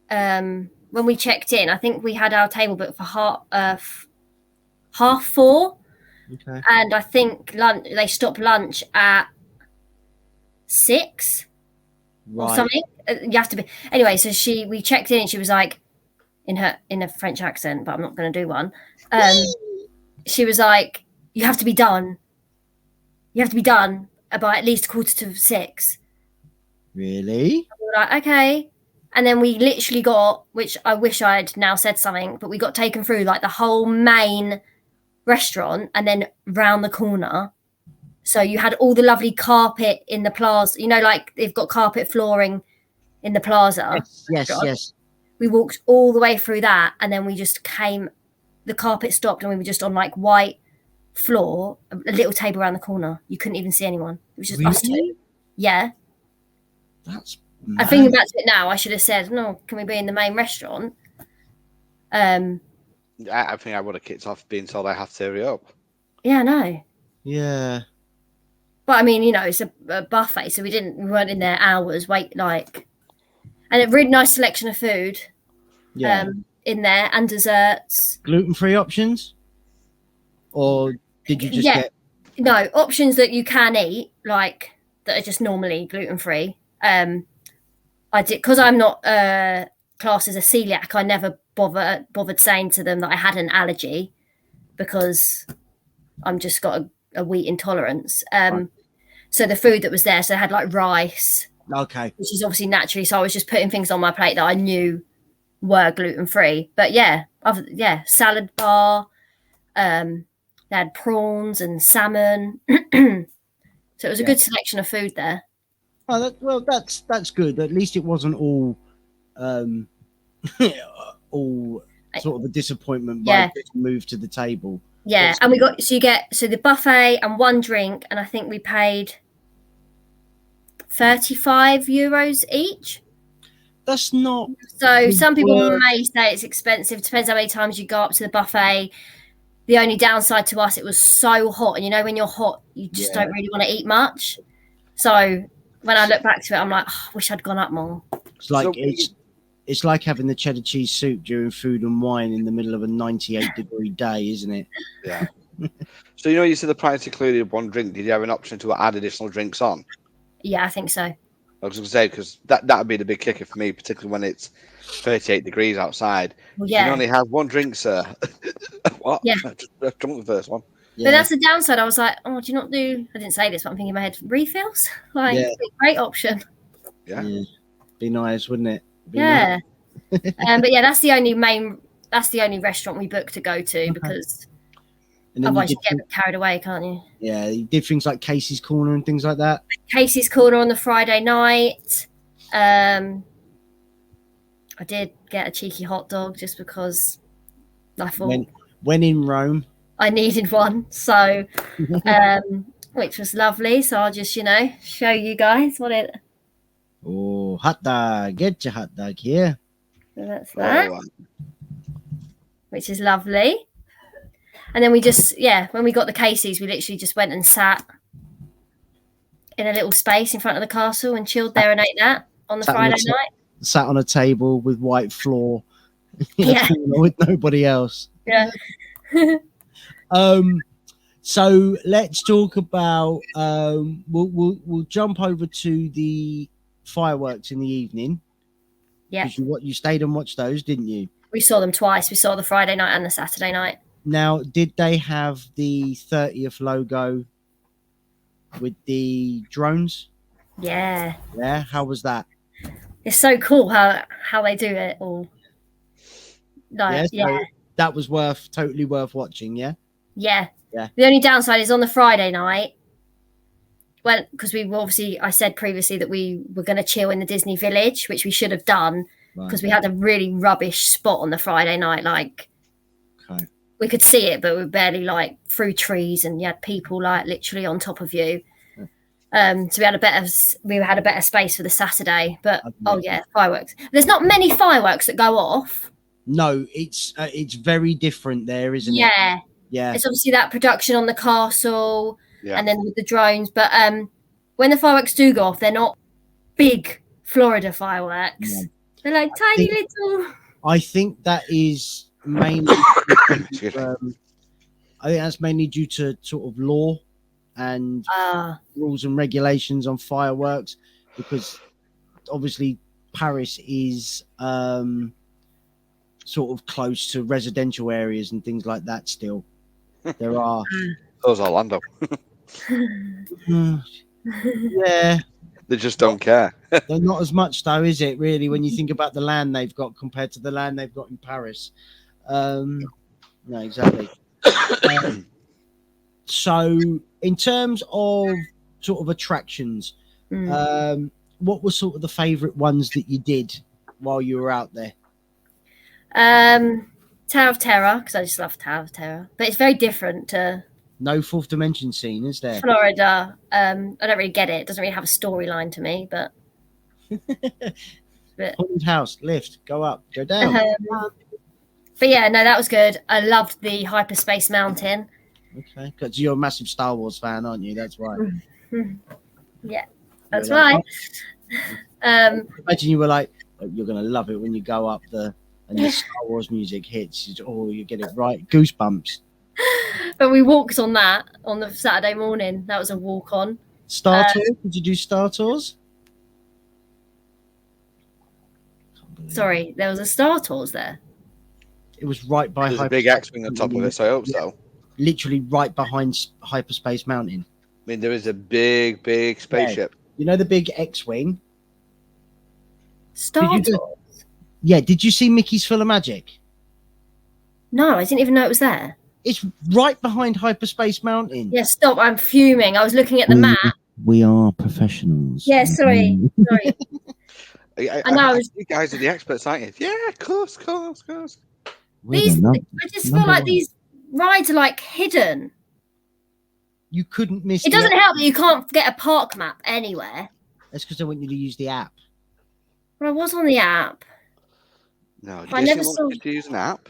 when we checked in, I think we had our table booked for half 4. Okay. And I think they stopped lunch at 6 or something. You have to be anyway. So we checked in, and she was like, in a French accent, but I'm not going to do one. She was like, "You have to be done. You have to be done by at least 5:45." Really? We were like, okay. And then we literally got, which I wish I'd now said something, but we got taken through like the whole main restaurant and then round the corner. So you had all the lovely carpet in the plaza. You know, like they've got carpet flooring in the plaza. Yes. We walked all the way through that, and then we just the carpet stopped, and we were just on like white floor, a little table around the corner. You couldn't even see anyone. It was just us two. Yeah. That's I'm thinking back to it now. I should have said, no, can we be in the main restaurant? I think I would have kicked off being told I have to hurry up. Yeah, I know. Yeah. But I mean, it's a buffet, so we weren't in there hours, and a really nice selection of food in there, and desserts. Gluten-free options? Or did you just get... No, options that you can eat, like that are just normally gluten-free. I did, because I'm not classed as a celiac, I never bothered saying to them that I had an allergy, because I'm just got a wheat intolerance. Right. So the food that was there, so they had like rice, Okay, which is obviously naturally, so I was just putting things on my plate that I knew were gluten-free. But salad bar, they had prawns and salmon. So it was a good selection of food there. Oh, that's good. At least it wasn't all all sort of a disappointment by move to the table. Yeah, and we got you get the buffet and one drink, and I think we paid €35 each. That's not. So some people may say it's expensive. Depends how many times you go up to the buffet. The only downside to us, it was so hot, and when you're hot, you just don't really want to eat much. So when I look back to it, I'm like, I wish I'd gone up more. It's like it's like having the cheddar cheese soup during Food and Wine in the middle of a 98-degree day, isn't it? Yeah. So you said the price included one drink. Did you have an option to add additional drinks on? Yeah, I think so. I was going to say, because that would be the big kicker for me, particularly when it's 38 degrees outside. Well, yeah. You only have one drink, sir. What? Yeah. I drunk the first one. Yeah. But that's the downside. I was like, do you not do? I didn't say this, but I'm thinking in my head, refills. Great option. Yeah. Be nice, wouldn't it? Nice. But yeah, that's the only restaurant we booked to go to, because otherwise you get a bit carried away, can't you? Yeah, you did things like Casey's Corner and things like that. Casey's Corner on the Friday night. I did get a cheeky hot dog just because I thought when in Rome, I needed one. So, which was lovely. So I'll just show you guys what it. Oh, hot dog! Get your hot dog here. So that's that, which is lovely. And then we just, when we got the Casey's, we literally just went and sat in a little space in front of the castle and chilled there and ate that on the Friday night. Sat on a table with white floor, with nobody else. Yeah. So let's talk about. We'll jump over to the fireworks in the evening. Yeah. You stayed and watched those, didn't you? We saw them twice. We saw the Friday night and the Saturday night. Now, did they have the 30th logo with the drones? Yeah. Yeah. How was that? It's so cool how they do it all. So that was totally worth watching. Yeah. Yeah. The only downside is on the Friday night. Well, because I said previously that we were going to chill in the Disney Village, which we should have done, because we had a really rubbish spot on the Friday night. We could see it, but we were barely through trees, and you had people literally on top of you. So we had a better space for the Saturday. But fireworks. There's not many fireworks that go off. No, it's very different there, isn't it? Yeah. Yeah. It's obviously that production on the castle. Yeah. And then with the drones, but when the fireworks do go off, they're not big Florida fireworks. No. They're like tiny little. I think that is mainly. I think that's mainly due to sort of law and rules and regulations on fireworks, because obviously Paris is sort of close to residential areas and things like that. Still, there are. Those Orlando. Yeah. They just don't care. They're not as much though, is it, really, when you think about the land they've got compared to the land they've got in Paris? No, exactly. So in terms of sort of attractions, what were sort of the favourite ones that you did while you were out there? Tower of Terror, because I just love Tower of Terror. But it's very different to... No fourth dimension scene, is there? Florida. I don't really get it. It doesn't really have a storyline to me, but... Haunted house, lift, go up, go down. But yeah, no, that was good. I loved the Hyperspace Mountain. Okay, because you're a massive Star Wars fan, aren't you? That's right. Yeah, that's right. Imagine you were like, you're going to love it when you go up there and the Star Wars music hits. You get it right. Goosebumps. But we walked on that on the Saturday morning. That was a walk on. Star Tours? Did you do Star Tours? Sorry, there was a Star Tours there. It was right by. There's a big X-wing on top of it, so I hope so. Literally right behind Hyperspace Mountain. I mean, there is a big spaceship. Yeah. You know the big X-wing? Star Tours? Yeah, did you see Mickey's Full of Magic? No, I didn't even know it was there. It's right behind Hyperspace Mountain. Yeah, stop. I'm fuming. I was looking at the map. We are professionals. Yeah, sorry. I know. You guys are the experts, aren't you? Yeah, of course. I just feel like these rides are like hidden. You couldn't miss. It doesn't help that you can't get a park map anywhere. That's because I want you to use the app. Well, I was on the app. No, I never saw you to use an app.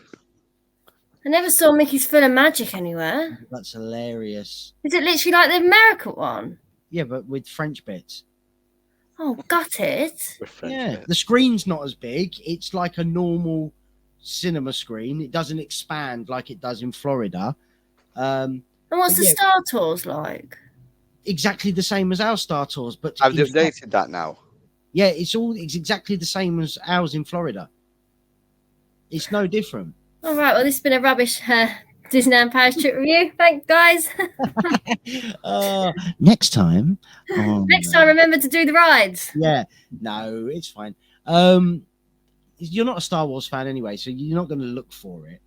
I never saw Mickey's Full of Magic anywhere. That's hilarious. Is it literally like the American one? Yeah, but with French bits. Oh, gutted. Yeah, the screen's not as big. It's like a normal cinema screen. It doesn't expand like it does in Florida. And what's the Star Tours like? Exactly the same as our Star Tours, but I've updated that now. Yeah, it's exactly the same as ours in Florida. It's no different. All right, well, this has been a rubbish Disneyland Paris trip review. Thanks, guys. Next time. Next time, remember to do the rides. Yeah, no, it's fine. You're not a Star Wars fan anyway, so you're not going to look for it.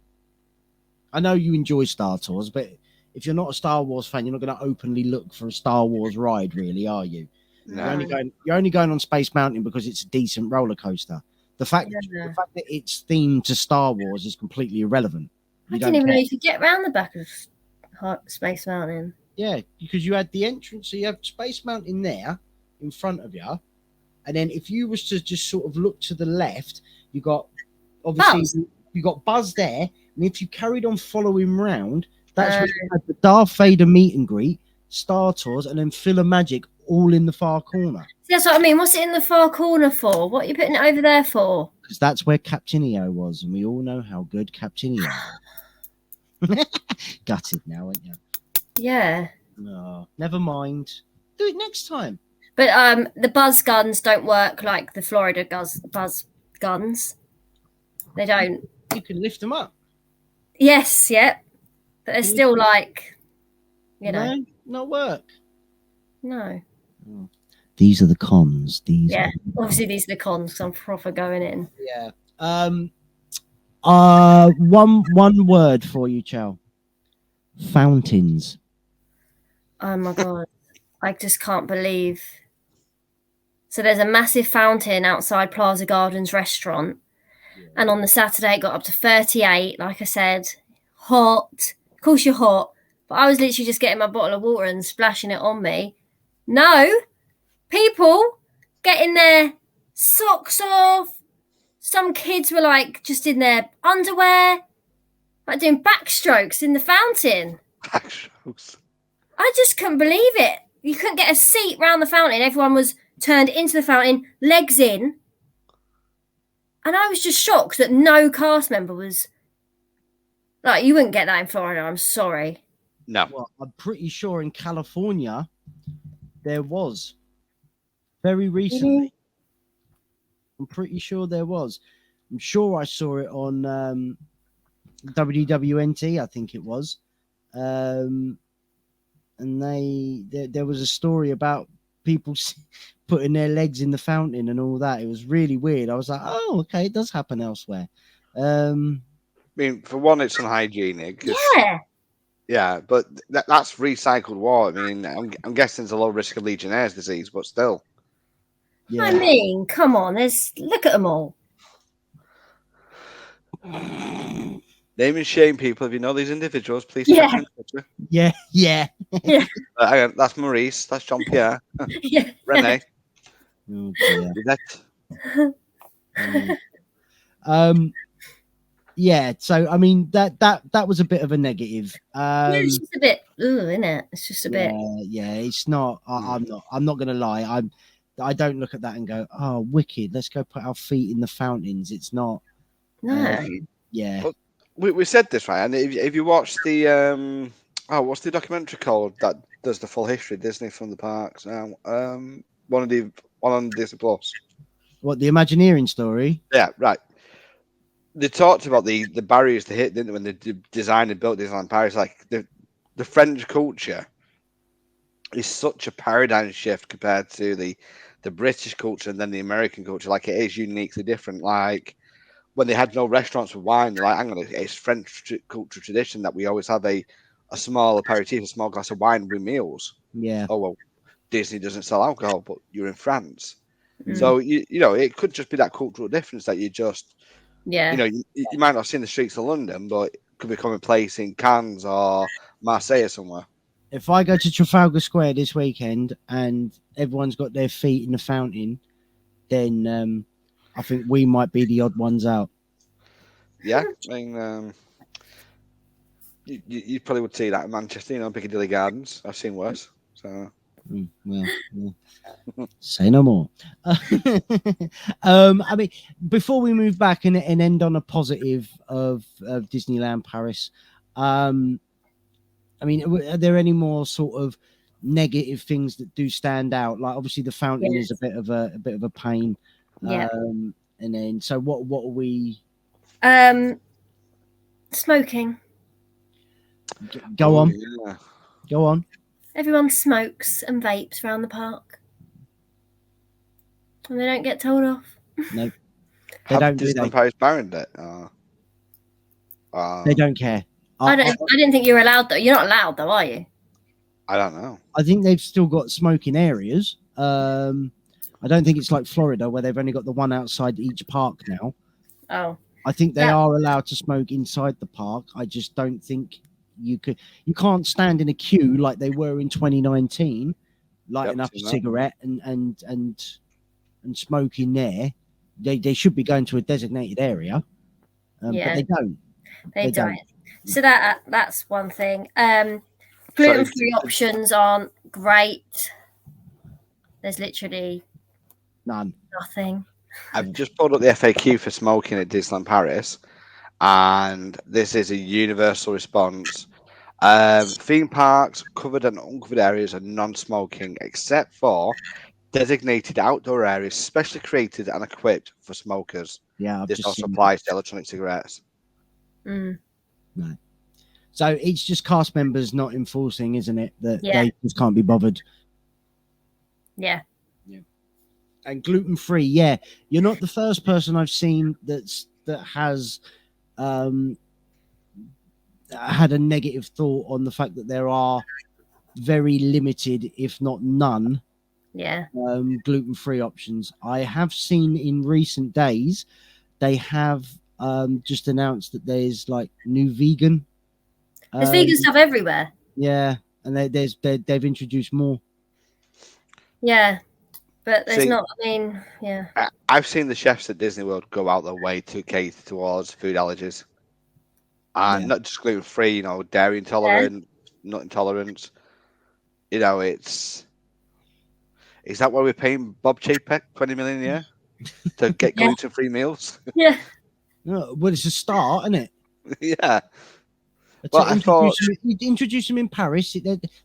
I know you enjoy Star Tours, but if you're not a Star Wars fan, you're not going to openly look for a Star Wars ride, really, are you? No. You're only going on Space Mountain because it's a decent roller coaster. The fact that it's themed to Star Wars is completely irrelevant. I didn't even know you could get around the back of Space Mountain. Yeah, because you had the entrance, so you have Space Mountain there in front of you, and then if you was to just sort of look to the left, you got obviously you got Buzz there, and if you carried on following round, that's where you had the Darth Vader meet and greet, Star Tours, and then Full of Magic all in the far corner. That's what I mean. What's it in the far corner for? What are you putting it over there for? Because that's where Captain EO was, and we all know how good Captain EO is. Gutted now, aren't you? Yeah. No, never mind. Do it next time. But the buzz guns don't work like the Florida buzz guns. They don't. You can lift them up. Yes, yep. But they're still like, know. No, not work. No. Oh. These are the cons. Obviously these are the cons. I'm proper going in. Yeah. One word for you, Chow. Fountains. Oh my god. I just can't believe. So there's a massive fountain outside Plaza Gardens restaurant. Yeah. And on the Saturday it got up to 38, like I said. Hot. Of course you're hot. But I was literally just getting my bottle of water and splashing it on me. No. People getting their socks off. Some kids were like just in their underwear, like doing backstrokes in the fountain. Backstrokes. I just couldn't believe it. You couldn't get a seat round the fountain. Everyone was turned into the fountain, legs in. And I was just shocked that no cast member was like, you wouldn't get that in Florida. I'm sorry. No. Well, I'm pretty sure in California there was. Very recently. Mm-hmm. I'm pretty sure there was. I'm sure I saw it on WDWNT, I think it was. And there was a story about people putting their legs in the fountain and all that. It was really weird. I was like, oh, okay, it does happen elsewhere. I mean, for one, it's unhygienic. Yeah. Yeah, but that's recycled water. I mean, I'm guessing there's a low risk of Legionnaire's disease, but still. Yeah. I mean, come on, look at them all. Name and shame people. If you know these individuals, please. Yeah. That's Maurice. That's Jean Pierre. Yeah. Renee. Oh, yeah. So I mean that was a bit of a negative. It's just a bit, isn't it? It's just a bit. Yeah. It's not. I'm not gonna lie. I don't look at that and go, oh, wicked. Let's go put our feet in the fountains. It's not. No. Yeah. But we said this, right? And if you watch the what's the documentary called that does the full history of Disney from the parks now. One on Disney Plus. What, the Imagineering story? Yeah, right. They talked about the barriers to hit, didn't they, when they designed and built Disneyland Paris? Like the French culture is such a paradigm shift compared to the British culture and then the American culture. Like, it is uniquely different. Like, when they had no restaurants with wine, they're like, hang on, it's French culture tradition that we always have a small aperitif, a small glass of wine with meals. Yeah. Oh, well, Disney doesn't sell alcohol, but you're in France. Mm. So, you know, it could just be that cultural difference that you just, Yeah. you know, you might not see in the streets of London, but it could be commonplace in Cannes or Marseille or somewhere. If I go to Trafalgar Square this weekend and everyone's got their feet in the fountain, then I think we might be the odd ones out. Yeah, I mean, you probably would see that in Manchester, you know, Piccadilly Gardens. I've seen worse. So, well, say no more. I mean, before we move back and end on a positive of Disneyland Paris, I mean, are there any more sort of negative things that do stand out? Like, obviously, the fountain is a bit of a pain. Yeah. And then, so what are we? Smoking. Go on. Yeah. Go on. Everyone smokes and vapes around the park, and they don't get told off. No, they Have don't. Disneyland Paris banned it? They don't care. I didn't think you were allowed though. You're not allowed though, are you? I don't know. I think they've still got smoking areas. I don't think it's like Florida where they've only got the one outside each park now. Oh. I think they are allowed to smoke inside the park. I just don't think you can't stand in a queue like they were in 2019, lighting up a cigarette and smoke in there. They should be going to a designated area, but they don't. They don't. So that's one thing. Gluten-free options aren't great. There's literally nothing. I've just pulled up the FAQ for smoking at Disneyland Paris, and this is a universal response. Theme parks, covered and uncovered areas are non-smoking, except for designated outdoor areas specially created and equipped for smokers. Yeah, this also applies to electronic cigarettes. No. So it's just cast members not enforcing, isn't it? That they just can't be bothered. Yeah. And gluten-free, you're not the first person I've seen that has had a negative thought on the fact that there are very limited, if not none, gluten-free options. I have seen in recent days they have just announced that there's like new vegan. There's vegan stuff everywhere. Yeah, and they've introduced more. Yeah. But there's not, I mean, I've seen the chefs at Disney World go out their way to cater towards food allergies. And not just gluten-free, you know, dairy intolerant, nut intolerance. You know, is that why we're paying Bob Chapek $20 million a year? To get gluten-free meals? Yeah. No, well, it's a start, isn't it? Yeah. But introduce him in Paris.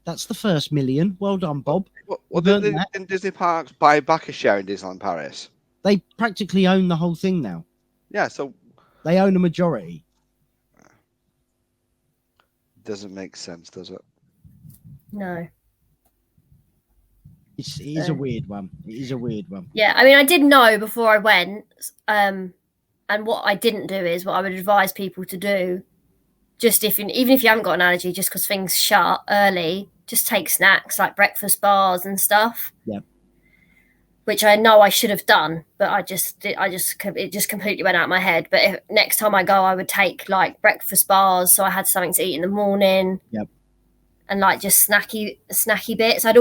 That's the first million. Well done, Bob. Well, didn't Disney Parks buy back a share in Disneyland Paris? They practically own the whole thing now. Yeah, so they own a majority. Doesn't make sense, does it? No. It is a weird one. It is a weird one. Yeah, I mean, I did know before I went, and what I didn't do is what I would advise people to do. Just even if you haven't got an allergy, just because things shut early, just take snacks like breakfast bars and stuff. Yeah. Which I know I should have done, but it just completely went out of my head. But next time I go, I would take like breakfast bars, so I had something to eat in the morning. Yep. And like just snacky bits. I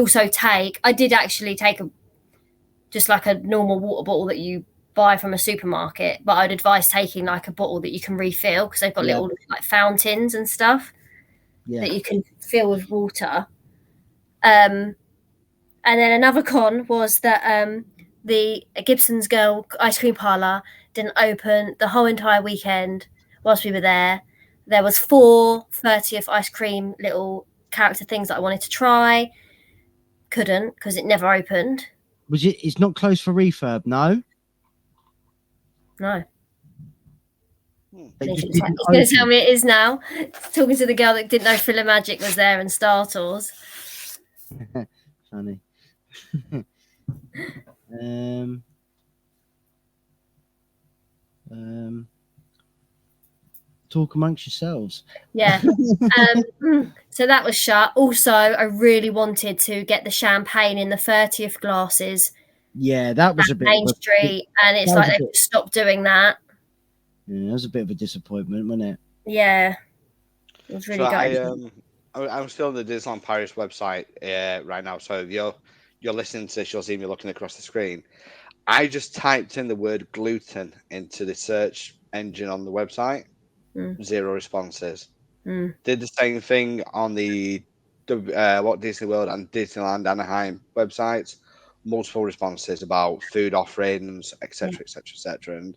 did actually take just like a normal water bottle that you buy from a supermarket, but I'd advise taking like a bottle that you can refill because they've got little like fountains and stuff that you can fill with water. And then another con was that the Gibson's Girl ice cream parlor didn't open the whole entire weekend whilst we were there. There was 4 30th ice cream little character things that I wanted to try. Couldn't, because it never opened. It's not closed for refurb, no? No. They He's just going didn't to tell me it is now. Talking to the girl that didn't know Filler Magic was there and Star Tours. Funny. Talk amongst yourselves. Yeah. So that was shut. Also, I really wanted to get the champagne in the 30th glasses. Yeah, that was a bit Main Street, and it's like they stopped doing that. Yeah, that was a bit of a disappointment, wasn't it? Yeah, it was really good. I'm still on the Disneyland Paris website right now, so if you're listening to this, you'll see me looking across the screen. I just typed in the word gluten into the search engine on the website. 0 responses. Did the same thing on the Walt Disney World and Disneyland Anaheim websites. Multiple responses about food offerings, etc., etc., etc. And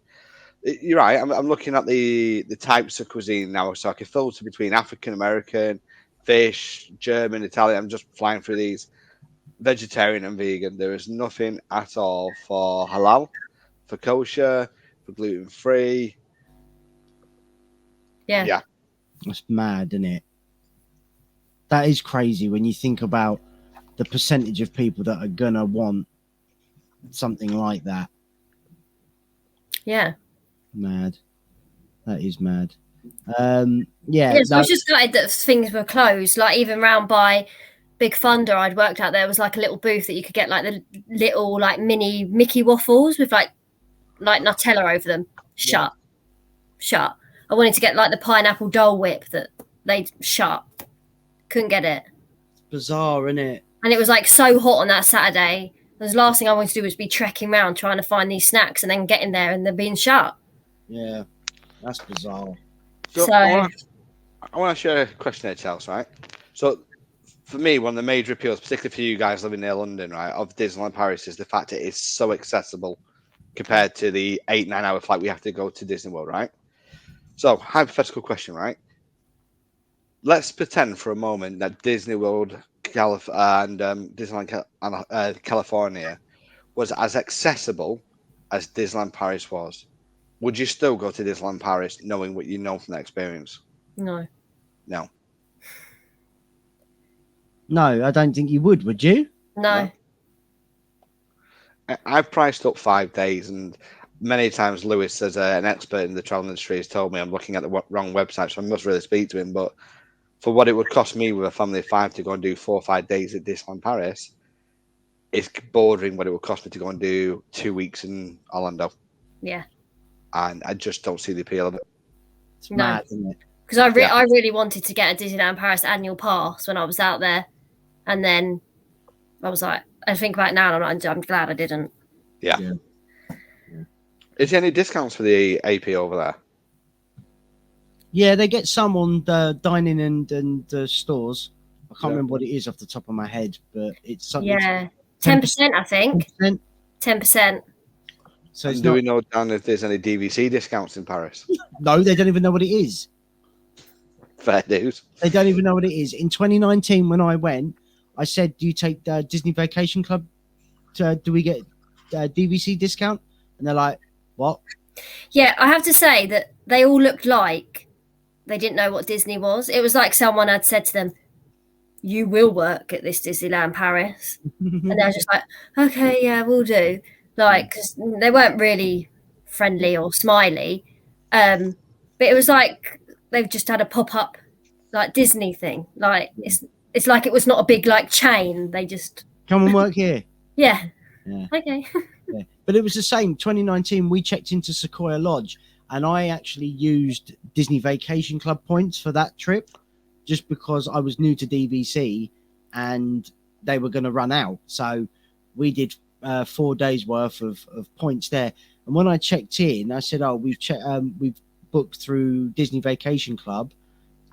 you're right. I'm looking at the types of cuisine now, so I can filter between African American, fish, German, Italian. I'm just flying through these. Vegetarian and vegan. There is nothing at all for halal, for kosher, for gluten free. Yeah. That's mad, isn't it? That is crazy when you think about the percentage of people that are gonna want something like that. Yeah. Mad. That is mad. So I was just gutted that things were closed. Like even round by Big Thunder, I'd worked out there was like a little booth that you could get like the little like mini Mickey waffles with like Nutella over them. Shut. I wanted to get like the pineapple Dole Whip that they'd shut. Couldn't get it. It's bizarre, isn't it? And it was like so hot on that Saturday. The last thing I wanted to do was be trekking around trying to find these snacks and then getting there and they're being shut. Yeah, that's bizarre. So I want to share a question there, Chelsea, right? So for me, one of the major appeals, particularly for you guys living near London, right, of Disneyland Paris is the fact that it's so accessible compared to the 8-9 hour flight we have to go to Disney World, right? So, hypothetical question, right? Let's pretend for a moment that Disney World and Disneyland California was as accessible as Disneyland Paris was. Would you still go to Disneyland Paris knowing what you know from that experience? No. No, I don't think you would you? No. I've priced up 5 days, and many times Lewis, as an expert in the travel industry, has told me I'm looking at the wrong website, so I must really speak to him. But for what it would cost me with a family of 5 to go and do 4 or 5 days at Disneyland Paris, it's bordering what it would cost me to go and do 2 weeks in Orlando. Yeah. And I just don't see the appeal of it. It's mad, isn't it? Because I really wanted to get a Disneyland Paris annual pass when I was out there. And then I was like, I think about it now and I'm glad I didn't. Yeah. Is there any discounts for the AP over there? Yeah, they get some on the dining and the stores. I can't remember what it is off the top of my head, but it's something. Yeah, 10%, I think. 10%. So do we know, Dan, if there's any DVC discounts in Paris? No, they don't even know what it is. Fair news. They don't even know what it is. In 2019, when I went, I said, "Do you take the Disney Vacation Club? Do we get DVC discount?" And they're like, "What?" Yeah, I have to say that they all looked like they didn't know what Disney was. It was like someone had said to them, "You will work at this Disneyland Paris," and they were just like, "Okay, yeah, we'll do." Like, 'cause they weren't really friendly or smiley, but it was like they've just had a pop-up like Disney thing. Like it's like it was not a big like chain. They just come and work here. Yeah. Okay. Yeah. But it was the same. 2019, we checked into Sequoia Lodge, and I actually used Disney Vacation Club points for that trip, just because I was new to DVC, and they were going to run out. So we did 4 days worth of points there. And when I checked in, I said, "Oh, we've booked through Disney Vacation Club,"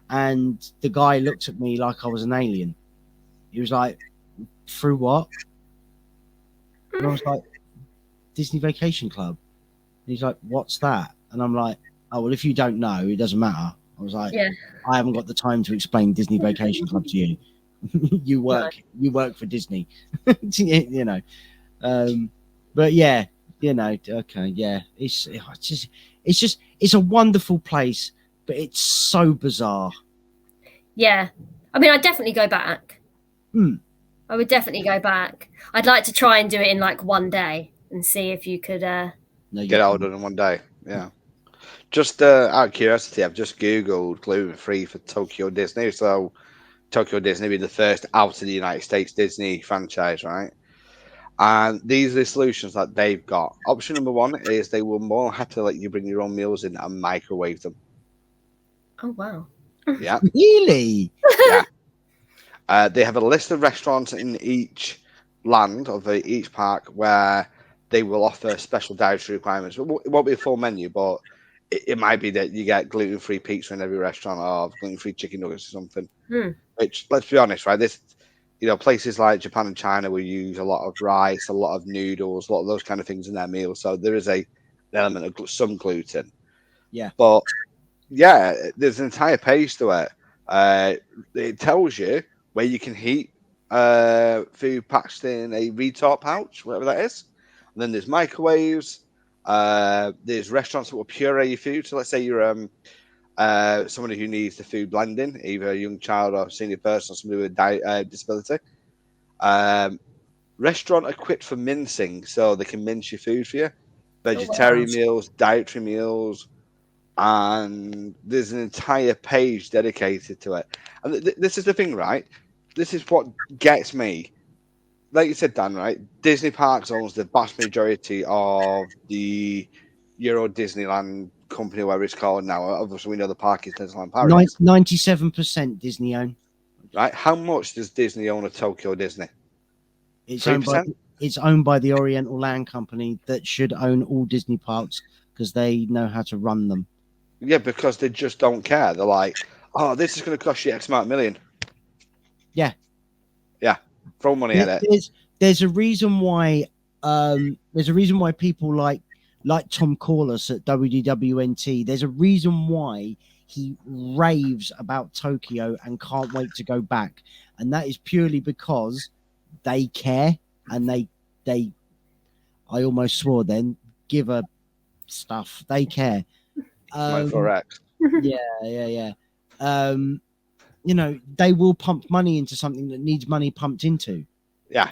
and the guy looked at me like I was an alien. He was like, "Through what?" And I was like, "Disney Vacation Club." And he's like, "What's that?" And I'm like, "Oh, well, if you don't know, it doesn't matter." I was like, "I haven't got the time to explain Disney Vacation Club to you. you work for Disney. You know. But yeah, you know, okay, yeah, it's a wonderful place, but it's so bizarre. Yeah, I mean, I'd definitely go back. I would definitely go back. I'd like to try and do it in like one day and see if you could get out done in one day. Yeah. Just out of curiosity, I've just Googled gluten-free for Tokyo Disney. So Tokyo Disney be the first out of the United States Disney franchise, right? And these are the solutions that they've got. Option number one is they will more happily let you bring your own meals in and microwave them. Oh, wow. Yeah. Really? Yeah. They have a list of restaurants in each land of each park where they will offer special dietary requirements. It won't be a full menu, but it might be that you get gluten-free pizza in every restaurant or gluten-free chicken nuggets or something. Which, let's be honest, right? This, places like Japan and China will use a lot of rice, a lot of noodles, a lot of those kind of things in their meals. So there is an element of some gluten. Yeah. But yeah, there's an entire page to it. It tells you where you can heat food packed in a retort pouch, whatever that is. And then there's microwaves. There's restaurants that will puree your food. So let's say you're somebody who needs the food blending, either a young child or a senior person or somebody with a disability. Restaurant equipped for mincing, so they can mince your food for you. Vegetarian meals, dietary meals, and there's an entire page dedicated to it. And this is the thing, right? This is what gets me. Like you said, Dan, right? Disney Parks owns the vast majority of the Euro Disneyland company, whatever it's called now. Obviously, we know the park is Disneyland Paris. 97% Disney own. Right? How much does Disney own of Tokyo Disney? It's owned by the Oriental Land Company that should own all Disney parks because they know how to run them. Yeah, because they just don't care. They're like, oh, this is going to cost you X amount of million. Yeah. Yeah. Throw money at it. There's a reason why people like Tom Corliss at WDWNT. There's a reason why he raves about Tokyo and can't wait to go back. And that is purely because they care and they I almost swore then, give a stuff. They care. Correct. Yeah. They will pump money into something that needs money pumped into. Yeah.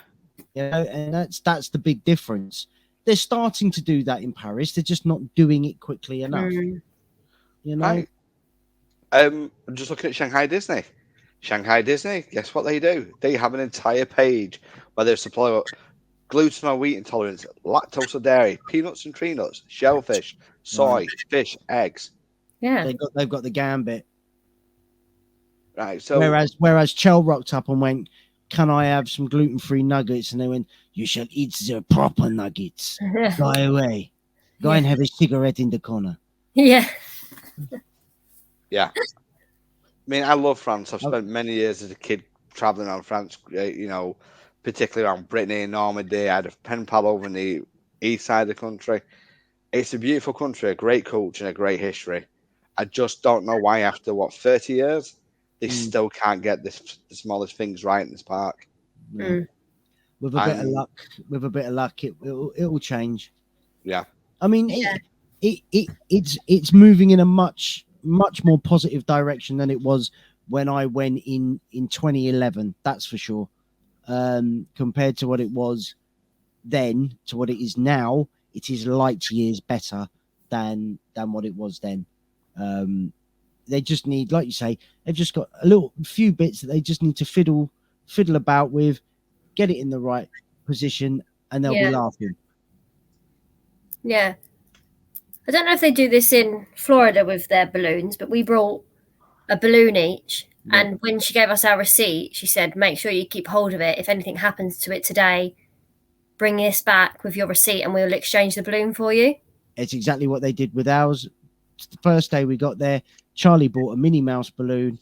And that's the big difference. They're starting to do that in Paris. They're just not doing it quickly enough. Right. I'm just looking at Shanghai Disney. Shanghai Disney, guess what they do? They have an entire page where they supply gluten or wheat intolerance, lactose or dairy, peanuts and tree nuts, shellfish, soy, fish, eggs. Yeah. They've got the gambit. Right. So whereas Chell rocked up and went, "Can I have some gluten-free nuggets?" And they went, "You shall eat the proper nuggets. Go away. Go and have a cigarette in the corner." Yeah. Yeah. I mean, I love France. I've spent many years as a kid traveling around France, particularly around Brittany and Normandy. I had a pen pal over in the east side of the country. It's a beautiful country, a great culture, and a great history. I just don't know why after, 30 years, they still can't get the smallest things right in this park. Yeah. With a bit of luck, it will change. Yeah. I mean, it's moving in a much more positive direction than it was when I went in 2011. That's for sure. Compared to what it was then to what it is now, it is light years better than what it was then. They just need, like you say, they've just got a few bits that they just need to fiddle about with, get it in the right position, and they'll be laughing. Yeah. I don't know if they do this in Florida with their balloons, but we brought a balloon each. Yeah. And when she gave us our receipt, she said, make sure you keep hold of it. If anything happens to it today, bring this back with your receipt and we'll exchange the balloon for you. It's exactly what they did with ours. The first day we got there, Charlie bought a Minnie Mouse balloon.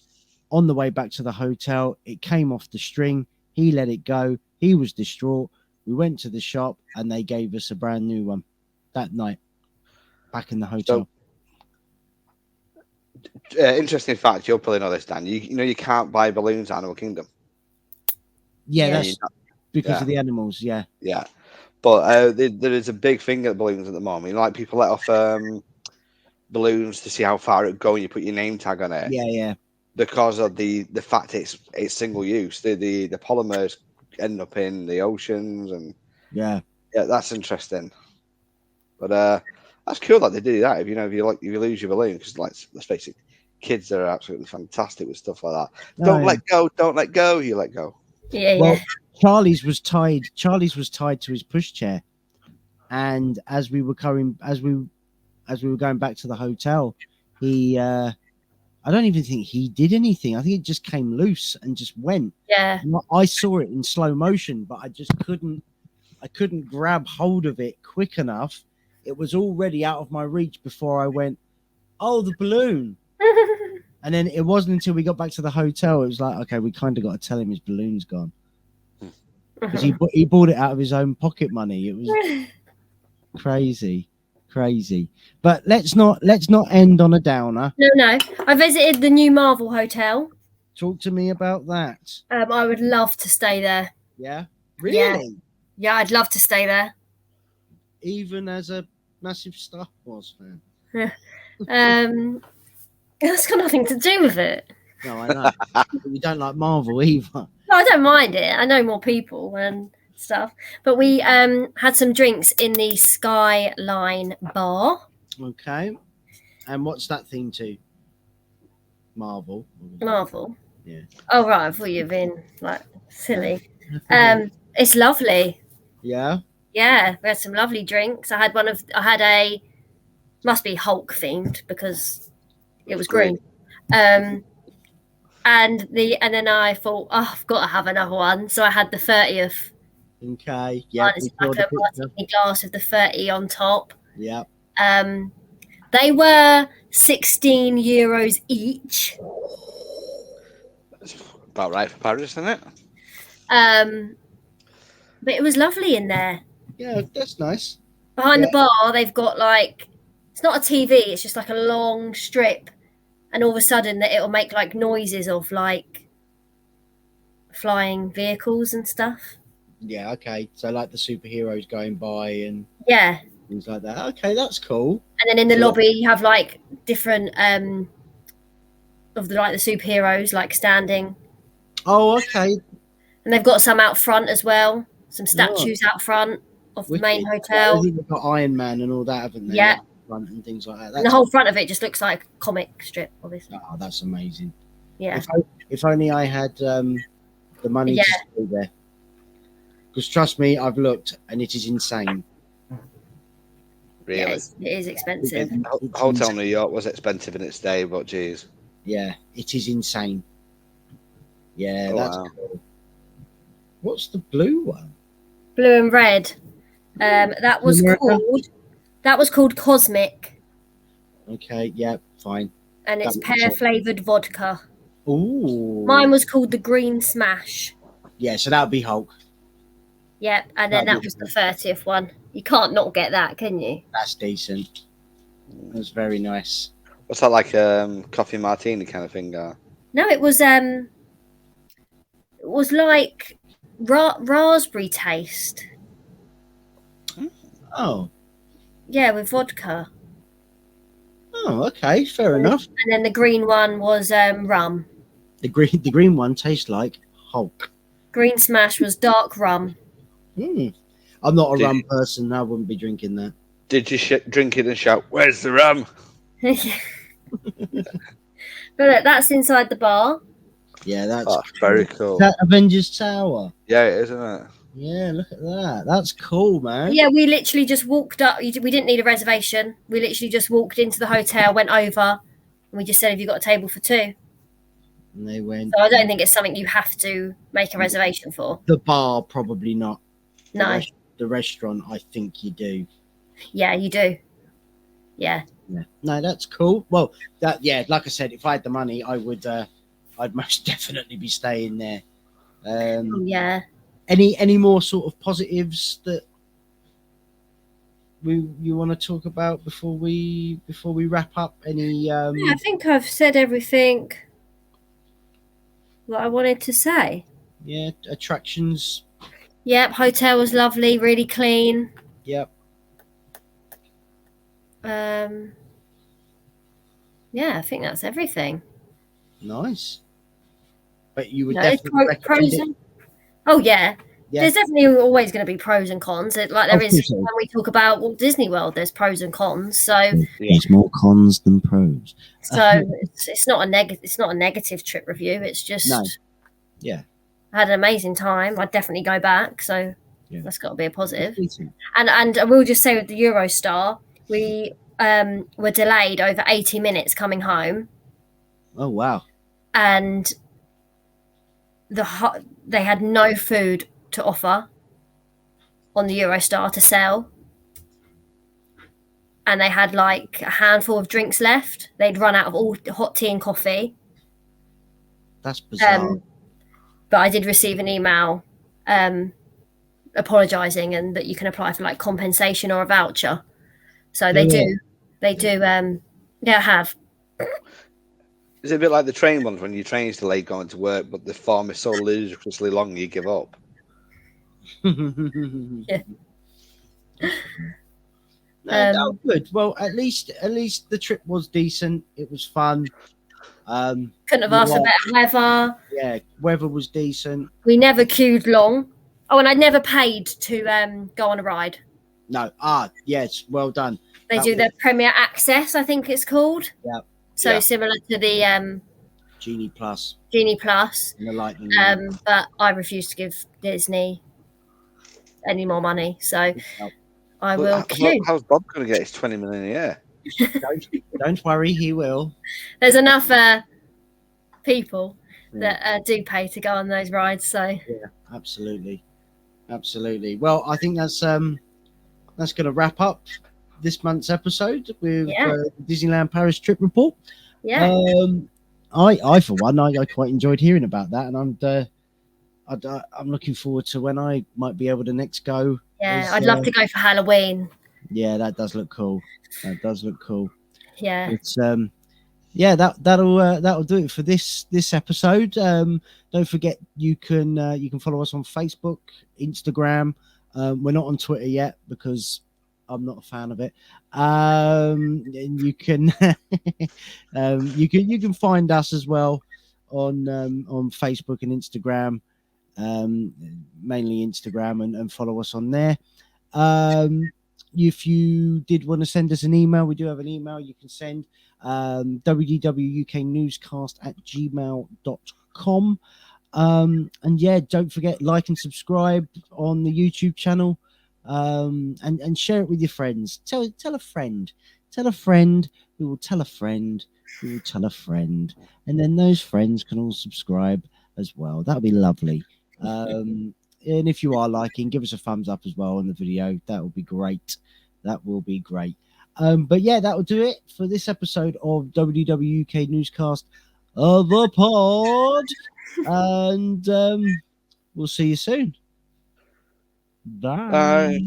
On the way back to the hotel, it came off the string. He let it go. He was distraught. We went to the shop and they gave us a brand new one that night back in the hotel. So, interesting fact, you'll probably know this, Dan. You know you can't buy balloons at Animal Kingdom. Yeah, that's because of the animals. Yeah. Yeah. But there is a big thing at balloons at the moment. Like people let off balloons to see how far it go, and you put your name tag on it. Yeah. Because of the fact it's single use, the polymers end up in the oceans, and yeah, that's interesting. But that's cool that they do that. If you lose your balloon, because let's face it, kids are absolutely fantastic with stuff like that. Don't let go. You let go. Yeah, well, Charlie's was tied to his pushchair, and as we were going back to the hotel, he I don't even think he did anything. I think it just came loose and just went. Yeah. I saw it in slow motion, but I just couldn't grab hold of it quick enough. It was already out of my reach before I went, oh, the balloon. And then it wasn't until we got back to the hotel, it was like, okay, we kind of got to tell him his balloon's gone. Because he bought it out of his own pocket money. It was crazy. But let's not end on a downer. No. I visited the new Marvel Hotel. Talk to me about that. I would love to stay there. Yeah? Really? Yeah, I'd love to stay there. Even as a massive Star Wars fan. That's got nothing to do with it. No, I know. We don't like Marvel either. No, I don't mind it. I know more people and stuff. But we had some drinks in the Skyline bar. Okay. And what's that theme to? Marvel. Yeah. Oh, right. I thought you'd been like silly. It's lovely. Yeah. Yeah, we had some lovely drinks. I had a must be Hulk themed because it was green. And then I thought, I've got to have another one. So I had the 30th. Okay. Yeah. It's like a martini glass with the 30 on top. Yeah. They were €16 each. That's about right for Paris, isn't it? But it was lovely in there. Yeah, that's nice. Behind the bar, they've got it's not a TV, it's just like a long strip. And all of a sudden it'll make like noises of like flying vehicles and stuff. Yeah, okay. So like the superheroes going by and things like that. Okay, that's cool. And then in the lobby you have like different of the superheroes like standing. Oh, okay. And they've got some out front as well. Some statues out front of the main hotel. I think they've got Iron Man and all that, haven't they? Yeah. Front and things like that. And the whole front of it just looks like a comic strip, obviously. Oh, that's amazing. Yeah. If only I had the money to stay there. Because trust me, I've looked and it is insane. Really? Yeah, it is expensive. Hotel New York was expensive in its day, but geez. Yeah, it is insane. Yeah, that's cool. What's the blue one? Blue and red. That was called Cosmic. Okay, yeah, fine. And it's pear-flavoured vodka. Ooh. Mine was called the Green Smash. Yeah, so that would be Hulk. Yep, and then that was the 30th one. You can't not get that, can you? That's decent. That's very nice. What's that like? Coffee martini kind of thing? No, it was like raspberry taste. Oh. Yeah, with vodka. Oh, okay, fair enough. And then the green one was rum. The green one tastes like Hulk. Green Smash was dark rum. I'm not a rum person. I wouldn't be drinking that. Did you drink it and shout, "Where's the rum"? But look, that's inside the bar. Yeah, that's very cool. Is that Avengers Tower? Yeah, it is, isn't it? Yeah, look at that. That's cool, man. Yeah, we literally just walked up. We didn't need a reservation. We literally just walked into the hotel, went over, and we just said, "Have you got a table for two?" And they went. So I don't think it's something you have to make a reservation for. The bar, probably not. No. The restaurant, I think you do. Yeah, you do. Yeah. No, that's cool. Well, like I said, if I had the money, I would. I'd most definitely be staying there. Yeah. Any more sort of positives that you want to talk about before we wrap up? I think I've said everything that I wanted to say. Yeah, attractions. Yep, hotel was lovely, really clean. Yep. Yeah, I think that's everything. Nice. But you would definitely recommend pros it? Oh yeah. There's definitely always going to be pros and cons. Like there is when we talk about Walt Disney World, there's pros and cons. So there's more cons than pros. So it's not a negative trip review. It's just I had an amazing time. I'd definitely go back. So that's got to be a positive. And I will just say with the Eurostar, we were delayed over 80 minutes coming home. Oh wow! And they had no food to offer on the Eurostar to sell, and they had like a handful of drinks left. They'd run out of all hot tea and coffee. That's bizarre. But I did receive an email apologising and that you can apply for like compensation or a voucher. So they do have. Is it a bit like the train ones when your train's delayed going to work, but the form is so ludicrously long you give up? Yeah. No, good. Well, at least the trip was decent. It was fun. Couldn't have asked for better weather. Yeah, weather was decent. We never queued long. Oh, and I never paid to go on a ride. No. Yes, well done. They do the Premier Access, I think it's called. Yeah. So similar to the Genie Plus. Genie Plus. And the Lightning. But I refuse to give Disney any more money, so I will queue. How's Bob going to get his 20 million a year? Don't worry, he will. There's enough people that do pay to go on those rides, so yeah, absolutely. Well, I think that's going to wrap up this month's episode with Disneyland Paris trip report. Yeah. I for one, I quite enjoyed hearing about that, and I'm looking forward to when I might be able to next go. Yeah, I'd love to go for Halloween. Yeah, that does look cool. Yeah. It's that'll do it for this episode. Don't forget you can follow us on Facebook, Instagram. We're not on Twitter yet because I'm not a fan of it. And you can you can find us as well on Facebook and Instagram. Mainly Instagram, and follow us on there. If you did want to send us an email, we do have an email you can send, wdwnewscast@gmail.com. And don't forget, like and subscribe on the YouTube channel, and share it with your friends. Tell a friend who will tell a friend who will tell a friend, and then those friends can all subscribe as well. That'll be lovely. And if you are liking, give us a thumbs up as well on the video. That will be great. But that will do it for this episode of WDW UK Newscast of the Pod. And we'll see you soon. Bye. Bye.